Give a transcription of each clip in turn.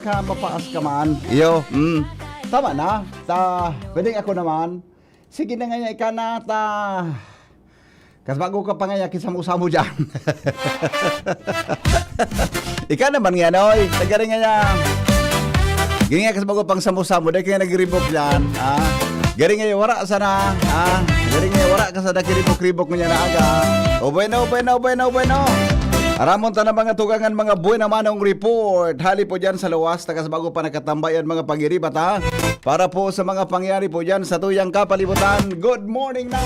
Ka mapaas ka man. Iyo, tama na. Pwedeng ako naman. Sige na nga ika na kas bago ka pa nga kisamo-samo dyan. Ika naman nga noy. Tagarin nga niya. Gini nga kas bago pang samo-samo. Dahil kaya nag-ribok dyan. Garing nga wara sana. Garing nga wara ka sa nakiribok-ribok nga na aga. O bueno. Aramon ta na mga tugangan mga buhay naman ang report. Hali po dyan sa luwas, tagas bago pa nakatambayan mga pangiribat ha. Para po sa mga pangyari po dyan sa tuyang kapalibutan. Good morning na!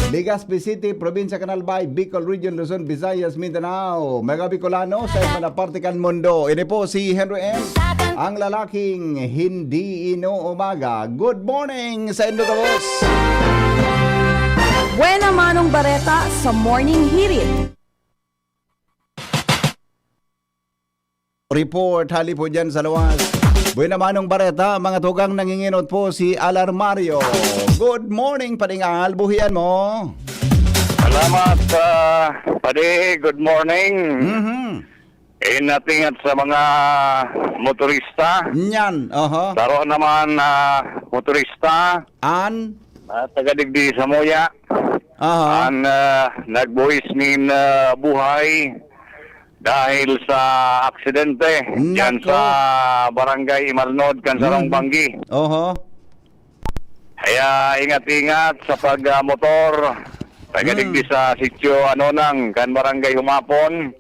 Legazpi City, Probinsya Canalbay, Bicol Region, Luzon, Visayas, Mindanao, mga Bicolano sa mga partikan mundo. Ini po si Henry M. Ang lalaking hindi inuumaga. Good morning sa Indo Boss! Buena Manong Bareta sa Morning Hirit. Report, hali po dyan sa luwas. Buhay naman ng Bareta, mga tugang nanginginot po si Alarmario. Good morning, Padingal. Buhian mo. Salamat, Padi. Good morning. Inatingat sa mga motorista. Nyan, Taro naman motorista. Tagadigdi sa Moya. Nagbuhis nin buhay. Dahil sa aksidente diyan sa Barangay Imalnod, Kansarong Banggi. Kaya ingat-ingat sa pagmotor. Tagadigdi sa sitio Anonang, kan Barangay Humapon.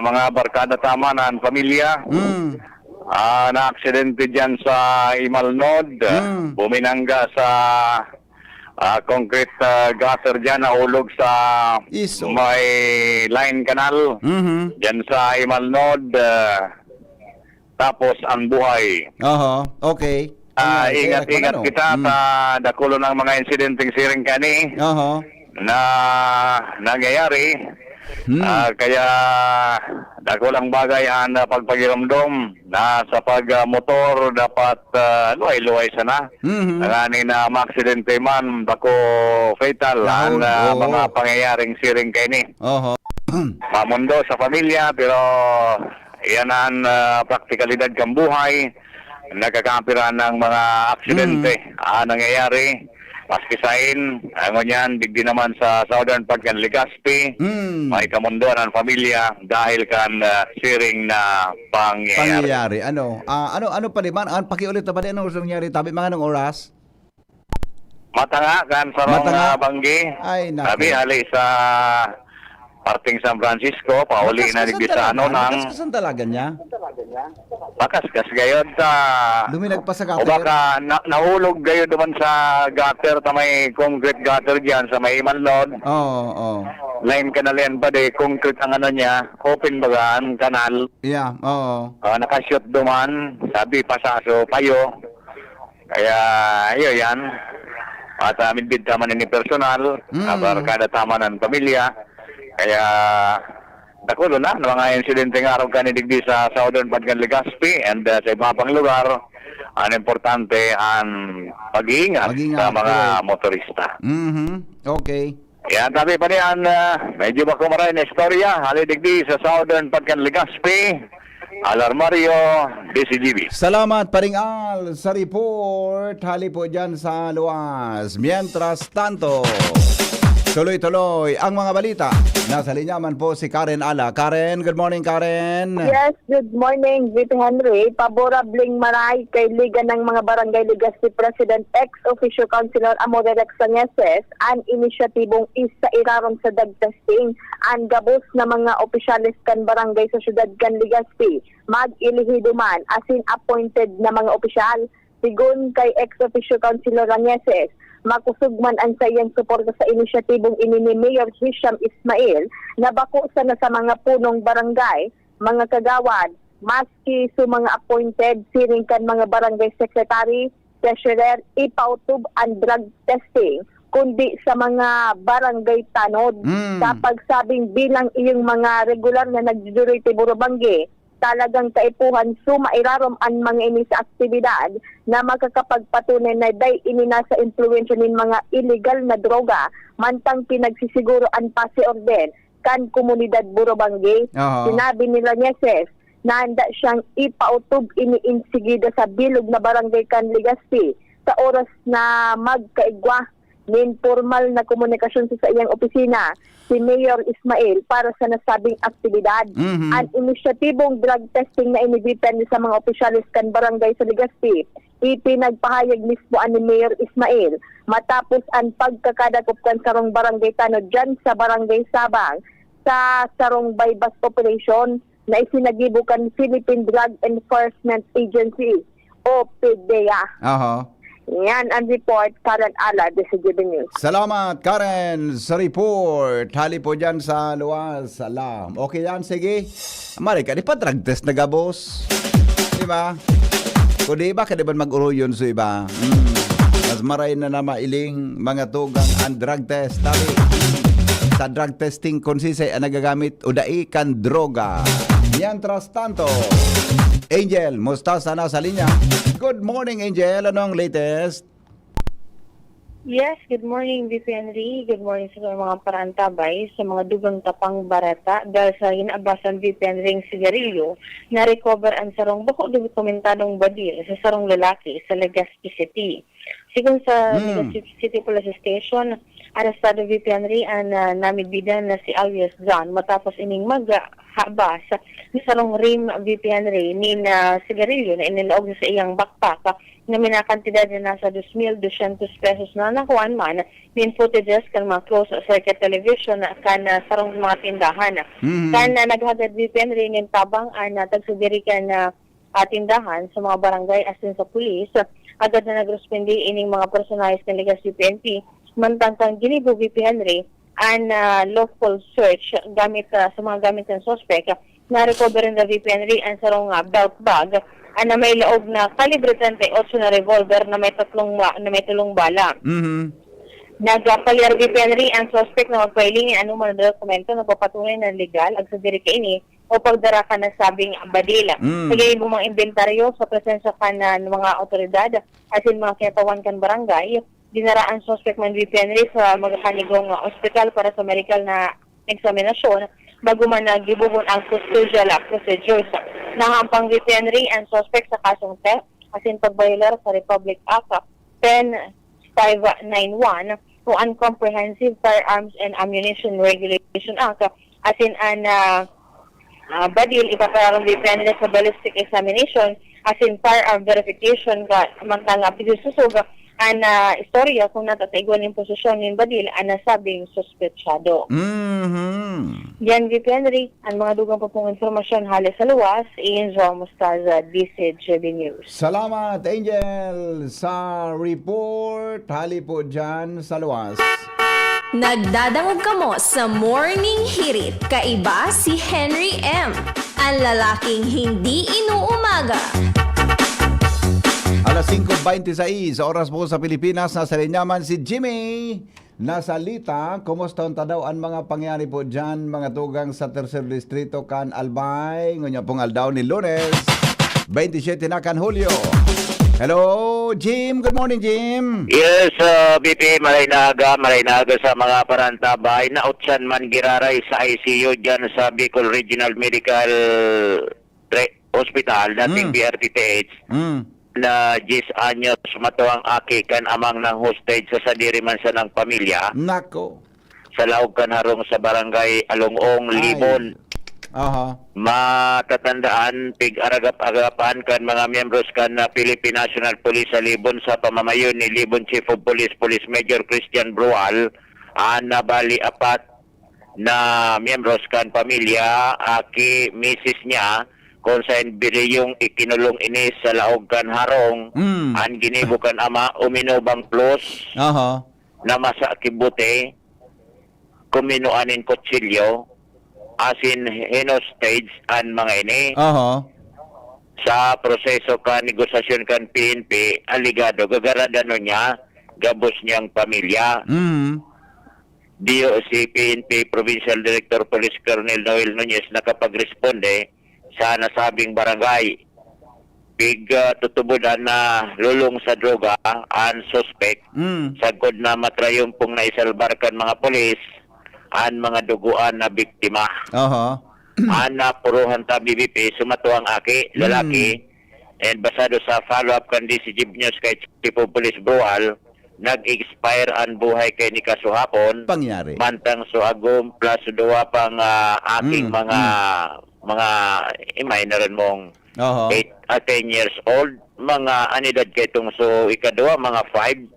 Mga barkada tama ng pamilya. Na aksidente diyan sa Imalnod. Buminangga sa concrete gutter dyan, nahulog sa may line canal dyan sa Imalnod, tapos ang buhay. Okay. Ingat-ingat kita sa dakulo ng mga insidenteng siring kani na nangyayari. Kaya dakulang bagay ang pagpagiramdom na sa pagmotor dapat luay-luay sana. Ngani na maaksidente man bako fatal ang mga pangyayaring siring kaini. Pamundo sa pamilya pero iyan ang praktikalidad kang buhay. Nagkakampiran ng mga aksidente nangyayari. Paskisain, angon yan, digdi naman sa southern part kan Legazpi, may kamunduan ang pamilya dahil kan siring na pangyayari. Ano pa naman? Pakiulit na pa din, ano gusto nangyari? Tabi mga nung oras? Matanga kan sarong Banggi. Ay, sabi hali sa parting San Francisco, pauli na digdi sa Anonang. Kasan talaga niya? Bakas gayon sa luminag pa sa o gutter. baka nahulog gayon naman sa gutter, may concrete gutter diyan sa may Imalnod. Line canal yan pa de, concrete ang ano niya, open baga ang kanal. Yeah, nakashoot duman, sabi pasaso, payo. Kaya iyo yan. At midbid tama ni personal, barkada tama ng pamilya. Kaya dakulo na ng mga insidente nga araw kanidigdi sa southern Padgan Legazpi and sa iba pang lugar. Ang importante ang pag-iingat sa mga motorista. Okay. Yan, tabi pa niyan, medyo makumaray na istorya. Halidigdi sa southern Padgan Legazpi. Alarmario, DCGB. Salamat, Paringal, sa report. Hali po dyan sa luwas. Mientras tanto, tuloy-tuloy ang mga balita. Nasa linya man po si Karen Ala. Karen, good morning, Karen. Yes, good morning, VP Henry. Paborabling maray kay Liga ng mga Barangay Legazpi President ex-official councilor Amore Rexañeses ang inisyatibong isa iraron sa drug testing ang gabos na mga opisyalis kan barangay sa syudad kan Legazpi. Mag-ilihido man asin appointed na mga opisyal. Sigun kay ex-official councilor Rañeses, makusugman ang sayang suporta sa inisyatibong ini ni Mayor Hisham Ismail na bako sana sa mga punong barangay, mga kagawad, maski sa mga appointed siring kan mga barangay secretary, treasurer, ipautub ang drug testing, kundi sa mga barangay tanod. Sa pagsabing bilang iyong mga regular na nagduduriti Burubanggi, talagang kaipuhan sumairarom ang mga ini sa aktibidad na makakapagpatunay na day ini nasa influensya ng mga illegal na droga mantang pinagsisiguro ang pasi orden kan komunidad Burubanggi. Sinabi nila Nieses, na handa siyang ipautog iniinsigida sa bilog na barangay Canligaspi sa oras na magkaigwa. Nin formal na komunikasyon sa iyang opisina si Mayor Ismail para sa nasabing aktibidad. Ang inisyatibong drug testing na inibiten sa mga opisyalis kan barangay sa Legazpi ipinagpahayag mismo ni Mayor Ismail matapos ang pagkakadakop kan sarong barangay Tanod dyan sa barangay Sabang sa sarong bypass population na isinagibukan Philippine Drug Enforcement Agency o PDEA. Yan ang report, Karen Ala, DCGB News. Salamat, Karen, sa report. Hali po dyan sa luwas. Alam. Okay yan, sige. Mari ka, di pa drug test na gabos. Di ba? Kung di ba, kadi ba mag-uruyon sa iba? Mas maray na mailing mga tugang ang drug test. Tabi, sa drug testing konsise ang nagagamit o dai kan droga. Mientras tanto, Angel, Mustasa na sa linya. Good morning, Angel. Ano ang latest? Yes, good morning, VP Henry. Good morning sa mga parantabay sa mga dugang tapang barata dahil sa inaabasan VP Henry sigarilyo na recover ang sarong bukod dokumentadong badil sa sarong lalaki sa Legazpi City. Sigun sa Legazpi City Police Station, arestado VP Henry ang namibidan na si alias John matapos ining maghaba sa sarong rim VP Henry ni sigarilyo na inilaog sa iyang backpack na minakantidad na nasa 2,200 pesos na nakuhaan man min footages kan mga closed circuit television kan sarong mga tindahan. Kan naghagad VP Henry ng tabang ang tagsubirikan na tindahan sa mga barangay asin sa pulis, agad na nagrespondi ining mga personalis ng Legazpi PNP mantang ginibo VP Henry ang lawful search gamit sa mga gamit ng suspect na recover na VP Henry ang sarong belt bag na may laog na kalibre 38 na revolver na may tulong bala. Nagpalyar VP Henry ang suspect na magpailingin anuman na dokumento na papatunay na legal ag sa diri kaini o pagdara ka na sabing badila. Sige ibang mga inventaryo sa presensya ka na ng mga otoridad asin mga kinatawan kan barangay, dinara ang suspect man VP Henry sa magakanigong ospital para sa medical na eksaminasyon bago man nagibubon ang custodial procedures. Nahampang VP Henry ang suspect sa kasong theft asin pagbayolar sa Republic Act 10591 o Uncomprehensive Firearms and Ammunition Regulation Act asin ang badil ipaparang VP Henry sa ballistic examination asin firearm verification ka mantang pagsususog ang istorya kung natatayguan yung posisyon ng badil ang nasabing suspetsyado. Yan, VP Henry, ang mga dugang pa pong informasyon halos sa luwas, Angel Mustaza, DCGB News. Salamat, Angel, sa report. Hali po dyan sa luwas. Nagdadangog kamo sa Morning Hirit. Kaiba si Henry M. Ang lalaking hindi inuumaga. Alas 5:26 oras po sa Pilipinas. Nasa linyaman si Jimmy Nasalita. Kumusta ang tadaw ang mga pangyari po dyan, mga tugang sa Tercer Distrito kan Albay. Ngunya pong aldaw ni Lunes 27 na kan Hulyo. Hello, Jim. Good morning, Jim. Yes, BP, malaynaga sa mga parantabay. Nautsan man giraray sa ICU dyan sa Bicol Regional Medical Hospital, dating BRTTH. Na 10 anyos matuang aki kan amang ng hostage sa sadiriman sa ng pamilya. Nako. Sa laog kan harong sa barangay Alongong, Libon. Matatandaan, pig-aragap-agapan kan mga miyembros kan na Philippine National Police sa Libon sa pamamayon ni Libon Chief of Police, Police Major Christian Brual, nabali apat na miyembros kan pamilya, aki, misis niya, kung sa yung ikinulong ini sa laog kan harong, ang ginibo kan ama, uminubang plus, na masa kibuti, kuminuanin kutsilyo, asin hinostage an mga ini, sa proseso kan negosasyon kan PNP, aligado, gagaradano niya, gabos niyang pamilya. DOC PNP Provincial Director Police Colonel Noel Nunez nakapagresponde sa nasabing barangay. Tutubudan na lulong sa droga ang suspect. Sagod na matrayumpong na isalbar kan mga polis ang mga duguan na biktima. ana puruhan ta BBP sumato ang aki lalaki and basado sa follow-up kan DCG News kay Chief of Police Brual nag-expire ang buhay kay ni kasuhapon Pangyari. mantang suagom plus duwa pang aking mga imay na rin mong Oho. 10 years old mga anidad kay itong so ikaduwa mga 5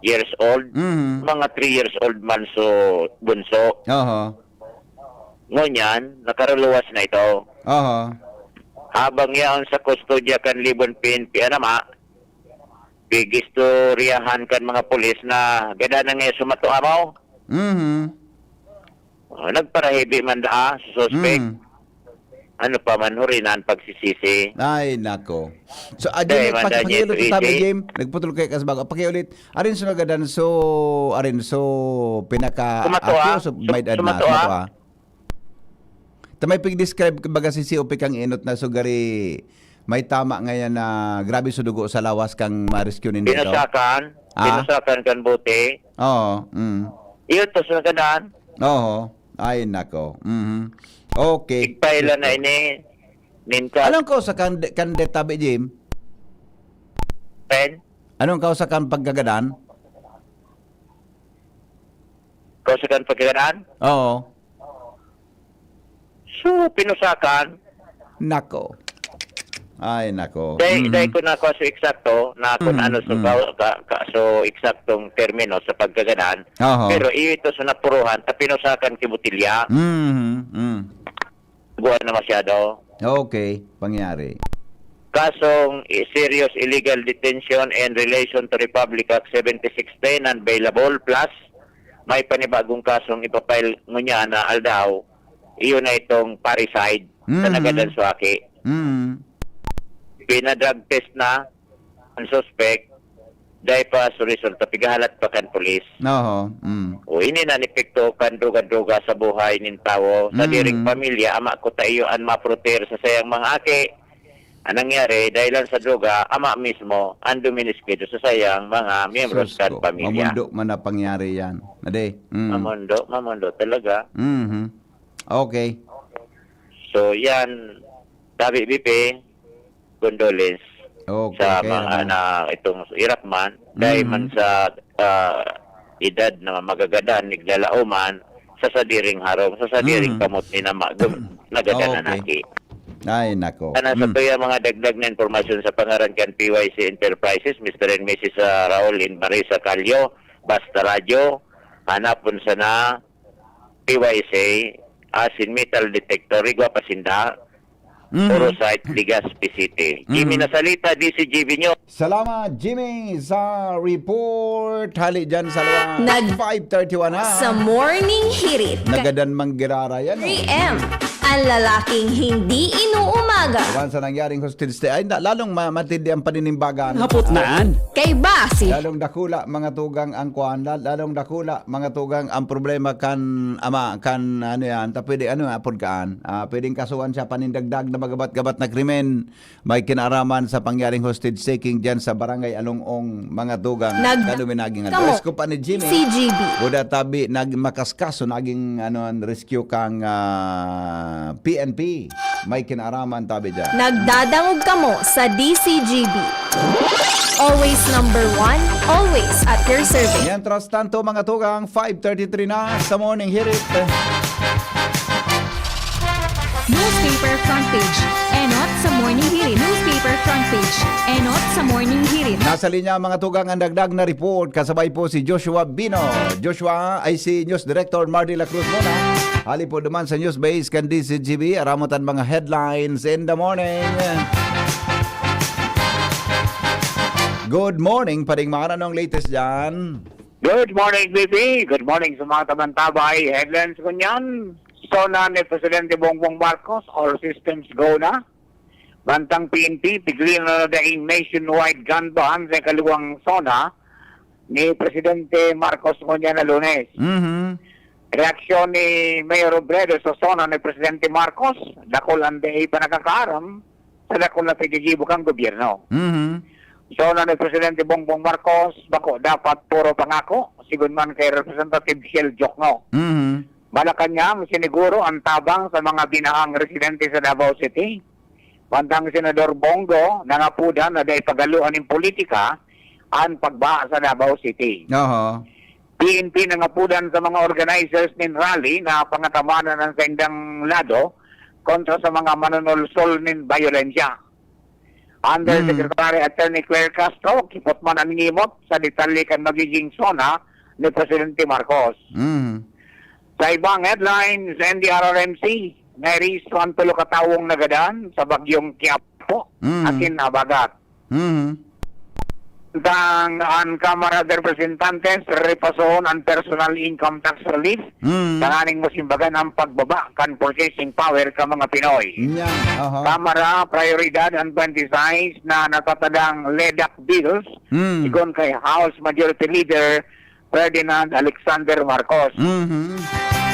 years old Mhm. mga 3 years old man so bunso Oho. ngunyan nakaruluwas na ito Oho. habang yaon sa kustodya kan Libon PNP anama bigistoryahan kan mga pulis na gada na ngayon sumato amaw Mhm. nagparahibi man daa sa suspect Mm. ano pa man hurinan pagsisisi Ay, nako. So, Day, Jim, Manda, pakiulit Jet, sabi, Jet. Jim. Nagputol kayo kasi bago. Pakiulit. Arin sa nagadan, pinaka... Sumato, ah. So, may edad na. Sumato, Sumato, ah. Tamay pag-describe baga si COP kang inot na sugari may tama ngayon na grabe sa dugo sa lawas kang ma-rescue nito. pinusakan kan buti Oo. Mm. iyon to sa nagadan Oo. Ay, nako. Mhm. Okay. igpaila na ini ninka Anong ko sa kandet tabi, Jim? pen Anong kausakan paggagadan? kausakan pagkagaan Oo. so pinusakan Nako. Ay, nako. dahil Mhm. ko na ko so eksakto na kung ano so, so eksaktong termino sa pagkaganaan Oho. pero ito sa napuruhan ta pinusakan kibutilya Mhm. Mm. buwan na masyado Okay, pangyari. kasong serious illegal detention and relation to Republic Act 7610 unbailable plus may panibagong kasong ipapile ngunya na aldaw iyon na itong parricide sa Mhm. nagadan suaki Mhm. pinadrug test na ang suspect dahil pa sa resulta pigahalat pa kan pulis Oho. Mm. o ini na nipikto kan druga-druga sa buhay nin tawo sa Mm. diring pamilya ama ko tayo an maproter sa sayang mga aki anong nangyari dahil lang sa droga ama mismo ang duminiskedo sa sayang mga miyembros Sus kan ko, pamilya mamundo man na pangyari yan. Ade. Mm. mamundo talaga Mhm. Okay. so yan sabi BP condolence Okay. sa kaya mga naman. na itong irap man dahil man sa edad na magagadan niglalauman sa sadiring harong sa sadiring kamot ni na nagadanan Okay. naki Ay, nako. ana sa tuya mga dagdag na informasyon sa pangarangan PYC Enterprises Mr. and Mrs. Raul in Marisa Calio Basta Radio hanapon sa na PYC asin metal detector igwa pasinda Mhm. Orosite, Legazpi City. Jimmy Nasalita, DCGB News. Salamat, Jimmy, sa report. Hali dyan sa luwa. Nag- 5:31 na. Sa Morning Hirit, Nagadan manggirara yan. Henry M. Ang lalaking hindi inuumaga. Diba sa nangyaring hostage stay, ay lalong matindi ang paninimbagan. Kay Basi, Lalong dakula mga tugang ang kuan, lalong dakula mga tugang ang problema kan ama kan ano yan, ta pwede ano apod kaan. Pwedeng kasuhan siya panindagdag na magabat-gabat na krimen. May kinaraman sa pangyaring hostage taking diyan sa barangay Alongong mga tugang. Kaluminaging Kamo. rescue pa ni Jimmy. CGB. Buda tabi nagmakaskaso naging ano rescue kang PNP. May kinaraman tabi diyan. Nagdadangog kamo sa DCGB. Always number one, always at your service. Mientras tanto mga tugang, 5:33 na sa morning hirit. Newspaper front page. Enot sa morning hirit. Newspaper front page. Enot sa morning hirit. Nasa linya mga tugang ang dagdag na report kasabay po si Joshua Bino. Joshua ay si News Director Marty La Cruz muna. Hali po naman sa News Base kan DCGB. Aramutan mga headlines in the morning. Good morning, paring mga anong latest dyan? Good morning, baby. Good morning sa mga tabantabay. Headlines ko niyan. Sona ni Presidente Bongbong Marcos, all systems go na. Bantang PNP, tigilin na daing nationwide gun ban sa kaluwang zona ni Presidente Marcos ko niya na Lunes. Mhm. Reaksyon ni Mayor Robredo sa zona ni Presidente Marcos, dakol ang dahi pa nakakaaram sa dakol na pagigibok ang gobyerno. Mhm. Zona ni Presidente Bongbong Marcos, bako dapat puro pangako, sigun man kay Representative Shell Jokno. Mhm. Malacanang siniguro ang tabang sa mga binaang residente sa Davao City. Bantang Senador Bongo nangapudan na dahil pagaluan ng politika ang pagbaha sa Davao City. Oho. PNP nangapudan sa mga organizers ng rally na pangatamanan ng saindang lado kontra sa mga manunulsol ng violensya. Undersecretary Attorney Claire Castro, kipot man ang ngimot sa detalye kan magiging sona ni Presidente Marcos. Sa ibang headlines, NDRRMC, nairisto ang tulo katawong nagadan sa bagyong Quiapo at Kinabagat. Ang Kamara de Representantes repasoon ang personal income tax relief tanganing musimbagan ang pagbaba kan purchasing power ka mga Pinoy. Kamara prioridad ang 26 na natatadang LEDAC bills sigon kay House Majority Leader Ferdinand Alexander Marcos.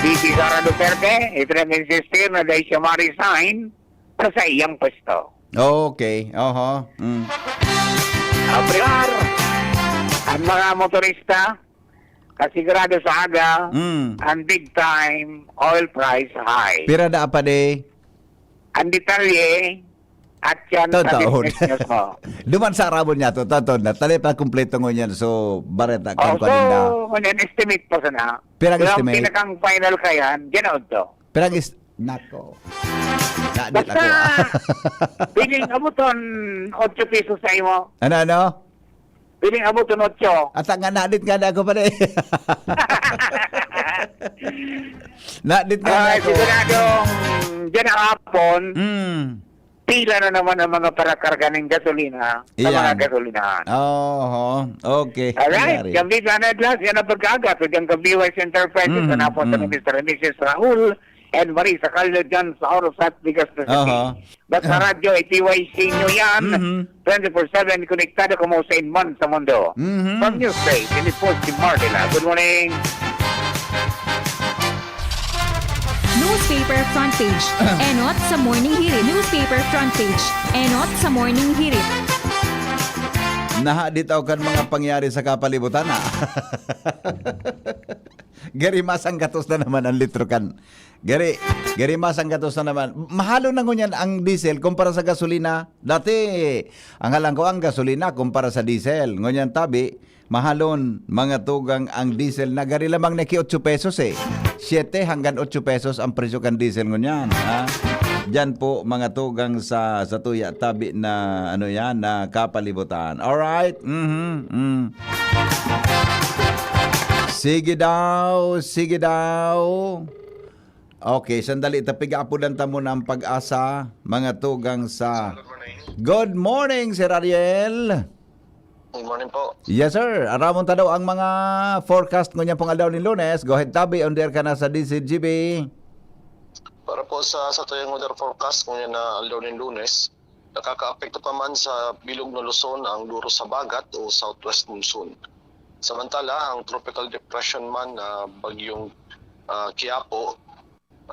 Bibi Sara Duterte, ito nang insistir na dahil siya ma-resign sa iyang pwesto. Okay. Abrigar, ang mga motorista, kasigurado sa aga, ang big time oil price high. Pira na pa de. Ang detalye, at yan sa Totoo. business news mo. Duman sa arabon niya to, totoo na. Tali pa kumpleto ngo niyan. So, bareta Oh, kan na. so, kung estimate po sana. Pirang Pero estimate? ang pinakang final kayan, ganoon to. Pirang is nako. Nadit Basta, ako. piling abuton 8 pesos sa imo. Ano? Piling abuton 8. At nga nadit nga na ako pa de. Nadit nga na Ay, ako. siguradong dyan ang hapon, pila na naman ang mga parakarga ng gasolina sa Iyan. mga gasolinahan. Okay. Alright, Nangyari. gabi sa Nedlas, yan ang pagkagat. Huwag kang BYS Enterprises, na napunta ni Mr. and Mrs. Raul and Marie sa kalyo dyan sa Orosat, Bigas na City. But sa radyo, TYC nyo yan, 24/7, konektado ka mo sa inman sa mundo. From News Space, in the post si Martela. Good morning. Newspaper front page. Enot sa Morning Hirit. Newspaper front page. Enot sa Morning Hirit. Nahaditaw kan mga pangyari sa kapalibutan ha. Gari masang gatos na naman ang litro kan. Gari masang gatos na naman. Mahalo na ngunyan ang diesel kumpara sa gasolina. Dati, ang halang ko ang gasolina kumpara sa diesel. Ngunyan tabi, mahalon mga tugang ang diesel na gari lamang na 8 pesos eh. 7 hanggang 8 pesos ang presyo kan diesel ngunyan. Ha? Diyan po mga tugang sa tuya tabi na ano yan na kapalibutan. All right? Sige daw. Okay, sandali tapigapudan ta muna ang pag-asa mga tugang sa Good morning, Sir Ariel. Good morning po. Yes, sir. Aramon ta daw ang mga forecast ngunya pong aldaw ni Lunes. Go ahead, tabi. On there ka na sa DCGB. Para po sa tuyang weather forecast kung yan na aldaw ng Lunes, nakaka-apekto pa man sa bilog na Luzon ang duro sa bagat o southwest monsoon. Samantala, ang tropical depression man na bagyong Quiapo,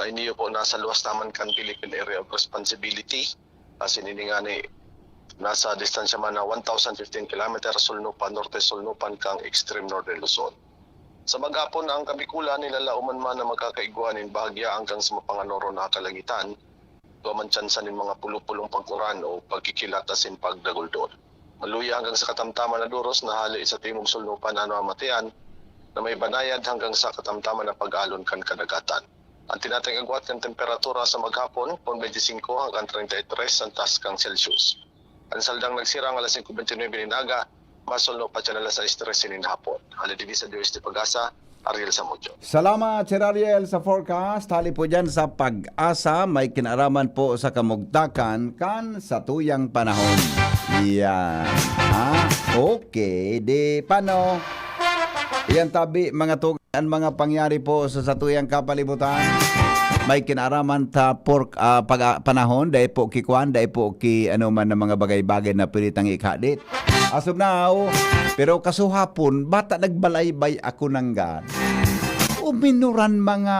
hindi po nasa luwas naman kan Philippine Area of Responsibility. Kasi hindi nga ni nasa distansya man na 1,015 km sulnupan, norte sulnupan kang extreme northern Luzon. Sa maghapon ang Kabikulan nilalauman man na magkakaiguanin bahagya hanggang sa mapanganoro na kalangitan, tuwaman tsansan ng mga pulupulong pagkuran o pagkikilatasin pagdaguldol. Maluya hanggang sa katamtaman na duros na hali sa timog sulnupan na namatayan na may banayad hanggang sa katamtaman na pag-alon kan kadagatan. Ang tinatayang agwat ng temperatura sa maghapon, 25 hanggang 33 ang taas kang Celsius. Ang saldang nagsirang alas 5:29 ninaga, masulno pa siya alas 6:13 hapon. Halidigi sa Diyos di Pag-asa, Ariel Samudio. Salamat, Sir Ariel, sa forecast. Hali po dyan sa Pag-asa. May kinaraman po sa kamugtakan kan sa tuyang panahon. Yan. Okay. Di paano? Yan tabi, mga tugan, mga pangyari po sa satuyang kapalibutan. May kinaraman ta panahon, dahil po kikuan, dahil po ki ano man ng mga bagay-bagay na pilitang ikadit. As of now, pero kasuhapon, bata nagbalaybay ako ng gan. Uminuran mga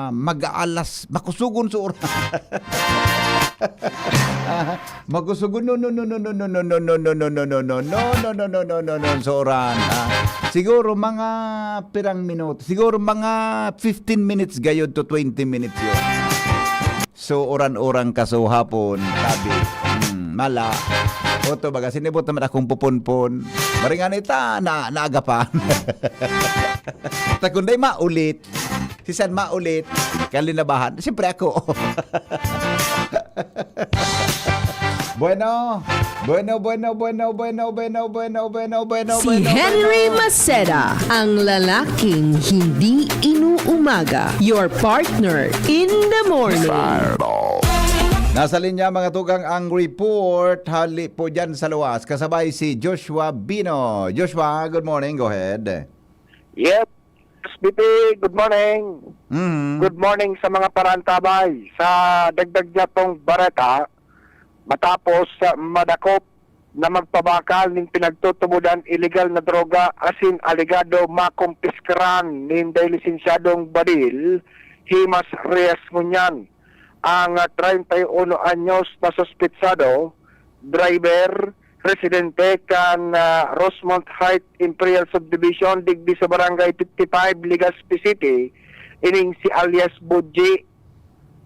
mag-aalas, makusugon sa oras. Magusugo no soran. Siguro mga pirang minuto. Siguro mga 15 minutes gayod to 20 minutes yun. So oran-orang kaso hapon tabi. Mala. Oto baga sinibot naman akong pupunpon. Maringan ita na naagapan. Takunday maulit. Sisan maulit. Kalinabahan. Siyempre ako. Bueno. Si Henry Maceda, ang lalaking hindi inuumaga. Your partner in the morning. Nasa linya mga tugang ang report. Hali po dyan sa luwas. Kasabay si Joshua Bino. Joshua, good morning. Go ahead. Yep. SBP, good morning. Good morning sa mga parantabay. Sa dagdag niya pong bareta, matapos madakop na magpabakal ng pinagtutubudan illegal na droga asin aligado makumpiskaran ng lisensyadong badil, Himas Reyes Munyan. Ang 31 anyos na suspitsado, driver, residente kan Rosemont Heights Imperial Subdivision digdi sa barangay 55 Legazpi City, ining si alias Budji.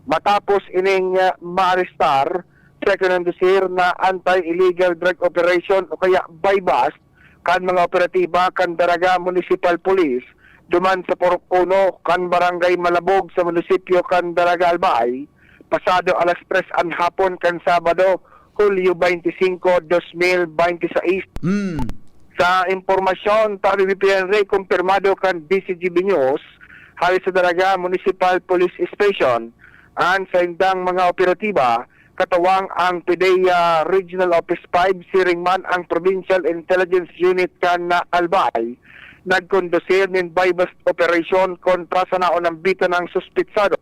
Matapos ining maarestar sa kinondusir na anti-illegal drug operation o kaya bypass kan mga operatiba kan Daraga Municipal Police duman sa Purok 1 kan barangay Malabog sa munisipyo kan Daraga Albay pasado alas 3 an hapon kan Sabado, Hulyo 25, 2026. Sa impormasyon, tabi BPNR kumpirmado kan DCGB News, halis sa Daraga Municipal Police Station, ang sa indang mga operatiba, katawang ang PDEA Regional Office 5, siringman ang Provincial Intelligence Unit kan na Albay, nagkondusir ng bypass operation kontra sa naunambita ng suspitsado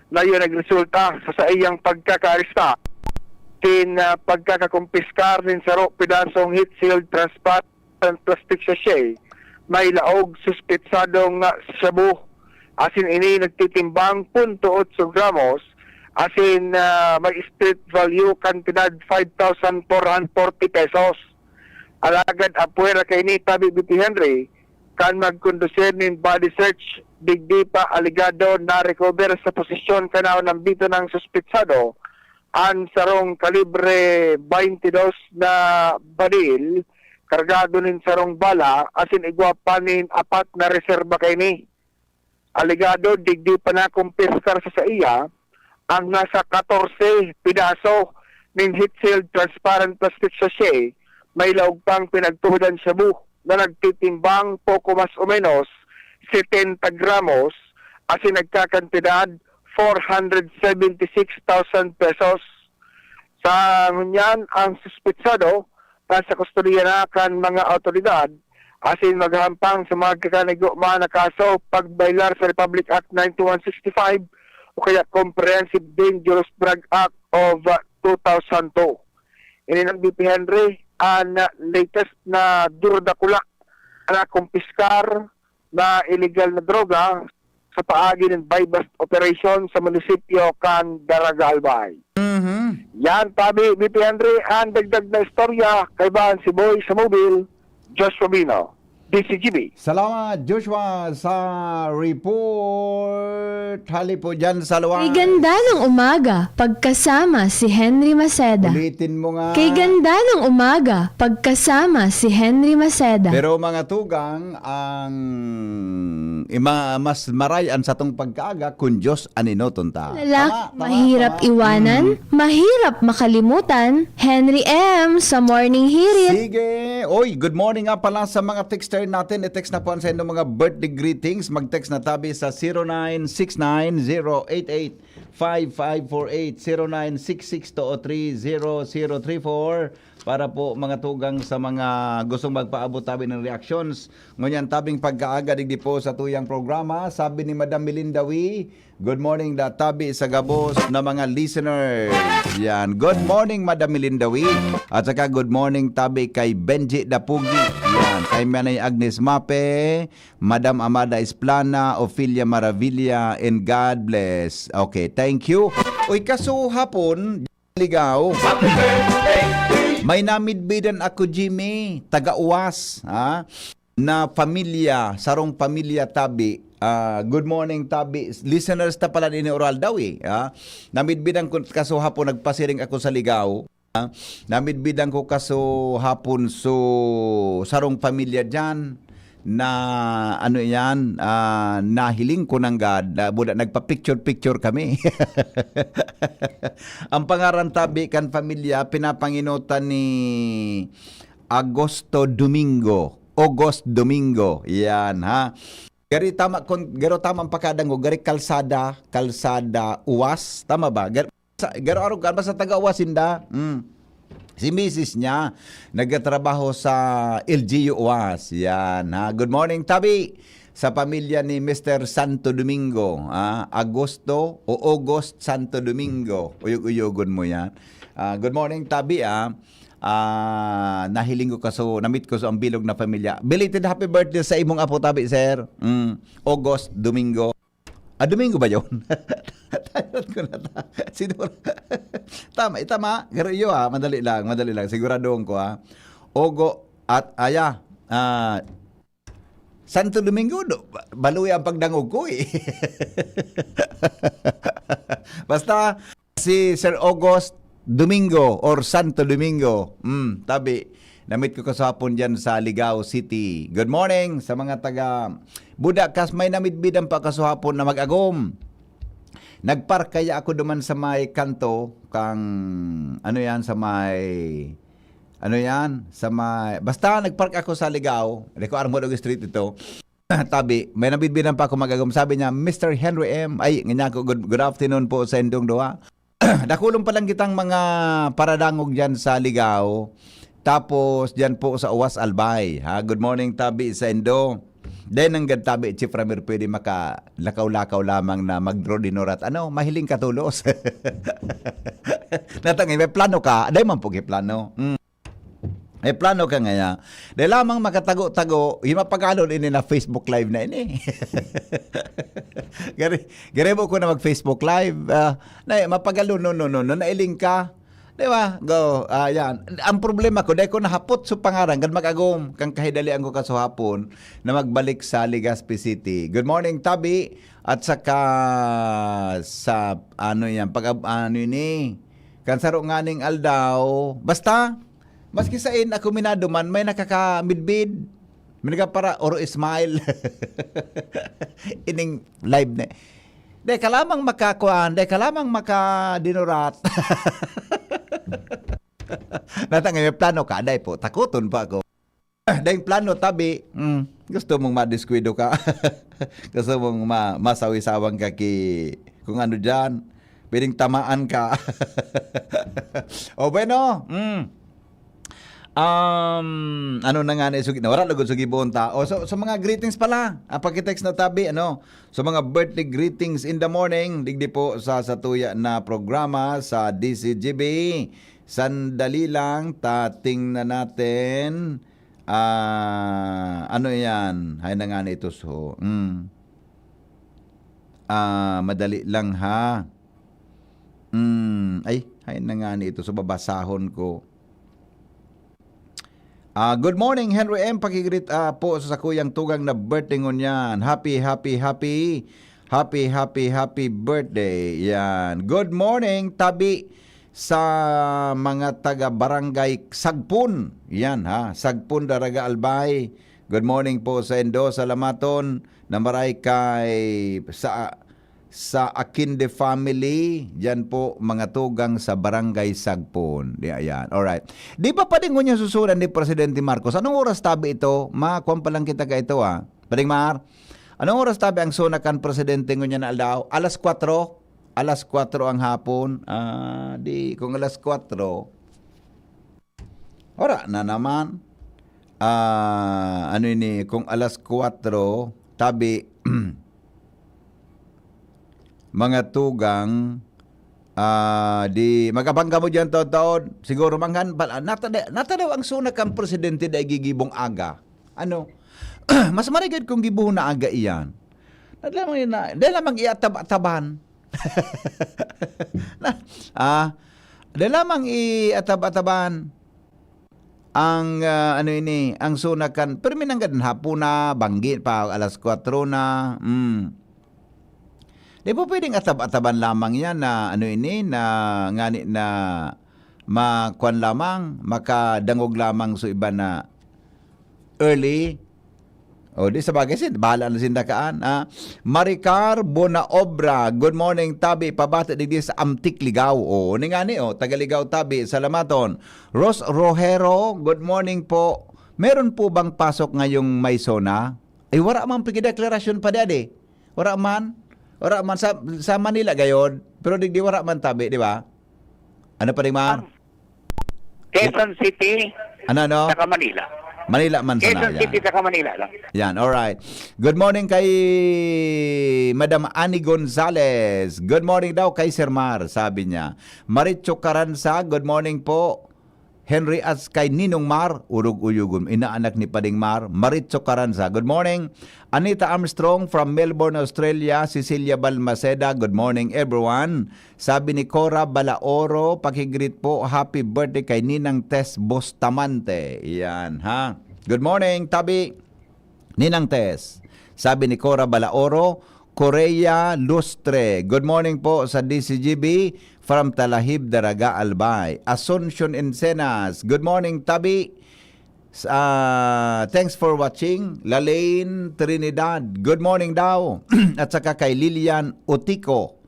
na yun nagresulta sa iyang pagkakaarista tin pagkakakumpiskar din sa pedasong heat sealed transparent plastic sachet may laog suspitsadong shabu asin ini nagtitimbang 0.8 gramos asin may street value kantidad 5,440 pesos. Alagad apuera kay ni tabi BP Henry kan magkondusir nin body search digdi pa aligado na recover sa posisyon kanaw ng bito ng suspitsado ang sarong kalibre 22 na baril kargado nin sarong bala asin igwa panin apat na reserba kay ni. Aligado digdi pa na kumpiskar sa iya ang nasa 14 pidaso nin heat sealed transparent plastic sachet may laog pang pinagtuhudan shabu na nagtitimbang poko mas o menos 70 gramos asin nagkakantidad 476,000 pesos. Sa ngunyan, ang suspitsado nasa kustodiya na kan mga otoridad asin maghampang sa mga kakaniguma na kaso pagbailar sa Republic Act 9165 o kaya Comprehensive Dangerous Drug Act of 2002. Ini ng BP Henry ang latest na durodakula na kumpiskar na illegal na droga sa paagi ng bypass operation sa munisipyo kan Daraga Albay. Yan, tabi, BP Henry, ang dagdag na istorya kay Bahan si Boy sa mobile, Joshua Bino, DCGB. Salamat Joshua sa report. Hali po dyan sa luwas. Kay ganda ng umaga, pagkasama si Henry Maceda. Ulitin mo nga. Kay ganda ng umaga, pagkasama si Henry Maceda. Pero mga tugang, ang mas marayan sa tong pagkaaga kung Diyos aninotunta. Mahirap iwanan, mahirap makalimutan. Henry M. sa Morning Hirit. Sige. Oy, good morning nga pala sa mga texter natin. I-text na po sa inyo mga birthday greetings. Mag-text na tabi sa 0969-088-5548 0966-203-0034 para po mga tugang sa mga gustong magpaabot tabi ng reactions. Ngunyan tabing pagkaaga digdi po sa tuyang programa. Sabi ni Madam Melinda Wee, good morning da tabi sa gabos na mga listeners. Yan. Good morning Madam Melinda Wee. At saka good morning tabi kay Benji Dapugi. Yan. Kay Manay Agnes Mape, Madam Amada Esplana, Ophelia Maravilla, and God bless. Okay, thank you. Uy, kaso hapon, ligaw. May namidbidan ako, Jimmy, taga-uwas, ha? Na pamilya, sarong pamilya Tabi. Good morning, Tabi. Listeners ta pala ni oral daw eh. Ha? Namidbidan ko kaso hapon, nagpasiring ako sa ligaw. Ha? Namidbidan ko kaso hapon so sarong pamilya dyan na ano yan, nahiling ko ng God. Nagpa-picture-picture kami. Ang pangaran Tabi kan pamilya, pinapanginutan ni Agosto Domingo. Yan, ha. Gari tama ang pakadang gari kalsada uwas, tama ba? Garo araw ba sa taga uwas inda? Si Mrs. niya nagtatrabaho sa LGU uwas. Yan, ha. Good morning, Tabi. Sa pamilya ni Mr. Santo Domingo, Agosto o August Santo Domingo. Uyog-uyogon mo yan. Good morning, Tabi, nahiling ko kaso namit ko sa ang bilog na pamilya. Belated happy birthday sa imong apo Tabi, sir. August Domingo. Domingo ba yun? Tayot ko na ta. Tama. Pero iyo madali lang. Siguradong ko Ogo at aya. Santo Domingo, baluy ang pagdangog ko eh. Basta si Sir August Domingo or Santo Domingo. Tabi, namit ko kasapon dyan sa Ligao City. Good morning sa mga taga Buda kas may namidbidan pa kasapon na mag-agom. Nagpark kaya ako duman sa may kanto kang basta nagpark ako sa Ligao. Hindi ko Armodog Street ito. Tabi, may nabidbidan pa ako mag-agom. Sabi niya, Mr. Henry M. Ay, ganyan ko, good afternoon po sa indong doha. Nakulong pa lang kitang mga paradangog dyan sa Ligao. Tapos dyan po sa Uwas Albay. Good morning, Tabi sa Indo. Then hanggang Tabi, Chief Ramir, pwede makalakaw-lakaw lamang na mag-draw dinorat. Mahiling katulos. Natangin, may plano ka. Dahil man po plano. May plano ka nga. Dahil lamang makatago-tago, yung mapagalon ini na Facebook Live na ini. Gari mo ko na mag-Facebook Live. Mapagalon, no, nailing ka. Diba? Go. Yan. Ang problema ko, dahil ko nahapot sa pangarang, gan mag-agom, kang kahidalian ko kaso hapon, na magbalik sa Legazpi City. Good morning, Tabi. At saka, sa, kansaro nganing aldaw, basta, maski sa ako minado man, may nakakamidbid. May para or smile. Ining live na. Dahil ka lamang makakuan, dahil ka lamang makadinurat. Natangay, may plano ka, dahil po, takuton pa ako. Dahil plano, Tabi, gusto mong madiskwido ka. Gusto mong masawi-sawang ka kung ano dyan. Pwedeng tamaan ka. O bueno, ano na nga na isugi na wala lagod sugi bonta. O so mga greetings pala. Paki-text na Tabi So mga birthday greetings in the morning digdi po sa satuya na programa sa DCGB. Sandali lang tingnan natin. Ano yan? Hay na nga na ito so. Madali lang ha. Hay na nga na ito so babasahon ko. Good morning, Henry M. Pakigrit po sa kuyang tugang na birthday ngunyan. Happy birthday. Yan. Good morning, Tabi, sa mga taga Barangay Sagpun. Yan ha, Sagpun, Daraga Albay. Good morning po sa Endo, Salamaton. Namaray kay sa Akinde family, diyan po mga tugang sa Barangay Sagpon. Ayan. Alright. Di ba pa din ngunya susulan ni Presidente Marcos? Anong oras Tabi ito? Kuwan pa lang kita ka ito Pading Mar? Anong oras Tabi ang sunakan Presidente ngunya na aldaw? Alas 4? Alas 4 ang hapon. Kung alas 4, ora na naman. Kung alas 4, Tabi, mga tugang di magabangga mo diyan taon siguro manghan natadaw ang sunak ang presidente dai gigibong aga mas marigid kung gibuhon na aga iyan dahil lamang iatab-taban Di lamang i-atab-ataban ang ang sunakan. Pero minanggad hapon na, banggit pa alas 4 na. Di po pwedeng atab-ataban lamang yan na na ngani na makuan lamang, makadangog lamang so iba na early. O di sa bagay sin, bahala na sindakaan. Maricar Bonaobra, good morning Tabi, pabati digdi sa Amtik Ligaw. O ni ngani Tagaligaw Tabi, salamaton. Ros Rojero, good morning po. Meron po bang pasok ngayong may zona? Ay wala man pigideklarasyon pa dadi. Wala man sa Manila gayod, pero digdi wala man Tabi, di ba? Ano pa rin ma? Quezon City, Ano? saka Manila. Manila man sana. Quezon City, saka Manila lang. Yan, alright. Good morning kay Madam Annie Gonzales. Good morning daw kay Sir Mar, sabi niya. Maritcho Caranza, good morning po. Henry as kay Ninong Mar, urog-uyugom, inaanak ni Pading Mar. Maritcho Caranza, good morning. Anita Armstrong from Melbourne, Australia. Cecilia Balmaceda, good morning everyone. Sabi ni Cora Balaoro, pakigreet po, happy birthday kay Ninang Tess Bustamante. Yan, ha? Good morning, Tabi. Ninang Tess. Sabi ni Cora Balaoro, Korea Lustre. Good morning po sa DCGB from Talahib, Daraga, Albay. Asuncion Encenas. Good morning, Tabi. Thanks for watching. Lalaine Trinidad. Good morning daw. At saka kay Lilian Otico.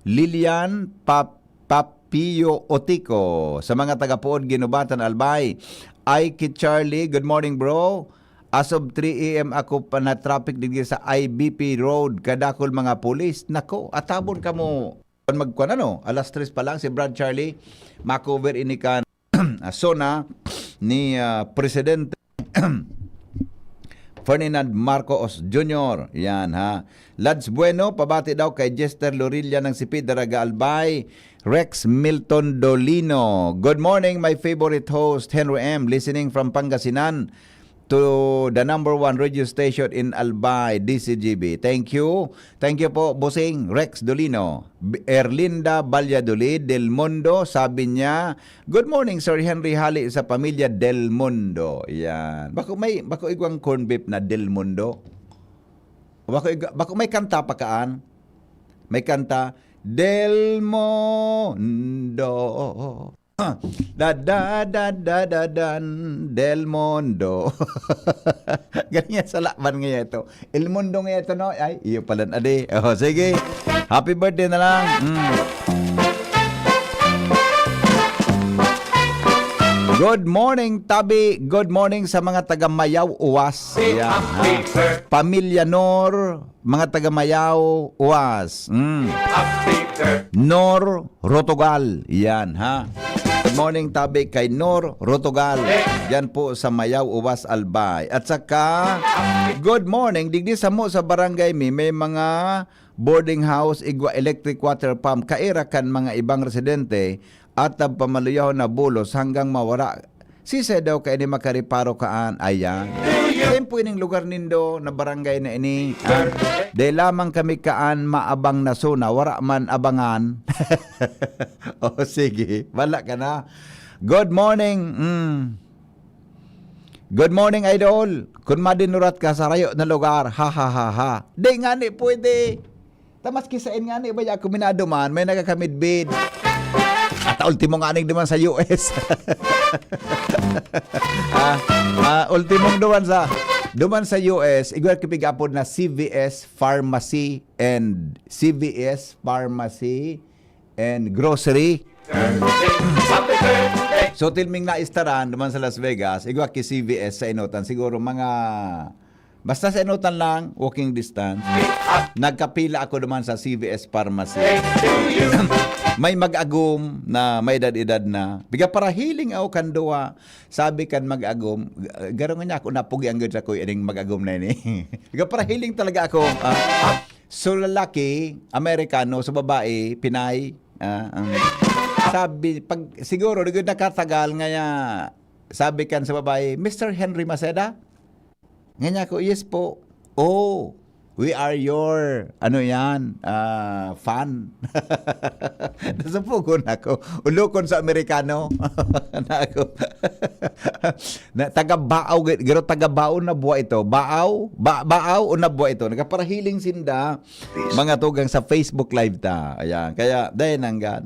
Lilian Papio Otico. Sa mga taga-Puod, Ginubatan, Albay. Ike Charlie. Good morning, bro. As of 3 a.m. ako pa na traffic digdi sa IBP Road. Kadakol mga pulis. Nako, atabon ka mo. Magkuan alas 3 pa lang si Brad Charlie. Makover inikan zona ni Presidente Ferdinand Marcos Jr. Yan ha. Lads Bueno, pabati daw kay Jester Lorilla ng Sipid, Daraga, Albay. Rex Milton Dolino. Good morning, my favorite host, Henry M. Listening from Pangasinan to the number 1 radio station in Albay, DCGB. Thank you. Thank you po, Bossing Rex Dolino. Erlinda Valladolid Del Mundo, sabi niya, good morning, Sir Henry, hali sa pamilya Del Mundo. Yan. Bako igwang corn beef na Del Mundo? Bako may kanta pa kaan? May kanta, Del Mundo. Dan Del Mundo. Ganyan sa laban ngayon ito. El Mundo ngayon ito, no? Ay, iyo pala na di. Sige. Happy birthday na lang. Good morning, Tabi. Good morning sa mga taga-Mayaw, Uwas. Yan, Pamilya Nor, mga taga-Mayaw, Uwas. Nor Rotogal. Yan, ha? Good morning, Tabi, kay Nor Rotogal. Yan po sa Mayaw, Uwas, Albay. At saka, good morning, digdi sa mo sa barangay may mga boarding house, igwa electric water pump, kairakan mga ibang residente at pamaluyaw na bulos hanggang mawara. Sise daw kay ni makariparo kaan. Ayan. Tempo ining lugar nindo na barangay na ini. Dahil lamang kami kaan maabang na suna, wara man abangan. O sige, wala ka na. Good morning. Good morning, idol. Kung madinurat ka sa rayo na lugar, ha ha ha ha. Di nga ni pwede. Tamas kisain nga ni, baya kuminado man, may nagakamidbid. At ultimo nga ning duman sa US. Ultimong duman sa US, igwar kipigapod na CVS Pharmacy and Grocery. So tilming na istaran duman sa Las Vegas, igwa ki CVS sa inutan, siguro mga basta sa inutan lang, walking distance. Nagkapila ako duman sa CVS Pharmacy. May mag-agom na may edad-edad na. Biga para healing ako kanduwa. Sabi kan mag-agom, garong niya ako napugi ang gud ko ining mag-agom na ini. Biga para healing talaga ako. So lalaki, Amerikano, sa babae, Pinay. Sabi, pag siguro digud nakatagal nga sabi kan sa babae, Mr. Henry Maceda? Nganya ko, yes po. Oh, We are your, ano yan, fan. Nasupugon ako. Ulukon sa Amerikano. Na ako. Taga-baaw, gero taga-baaw na buwa ito. Baaw o na buwa ito. Nagaparahiling sinda. Mga tugang sa Facebook Live ta. Ayan. Kaya, dahil nanggan.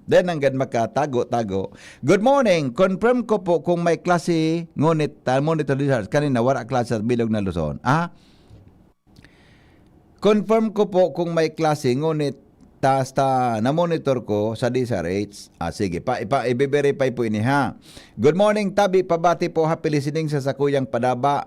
Dahil nanggan makatago-tago. Good morning. Confirm ko po kung may klase ngunit, monitor research. Kanina, wala klase sa Bilog na Luzon. Confirm ko po kung may klase ngunit na-monitor ko sa DSRH. Sige, i-verify po ini ha. Good morning, Tabi. Pabati po, happy listening sa sakuyang padaba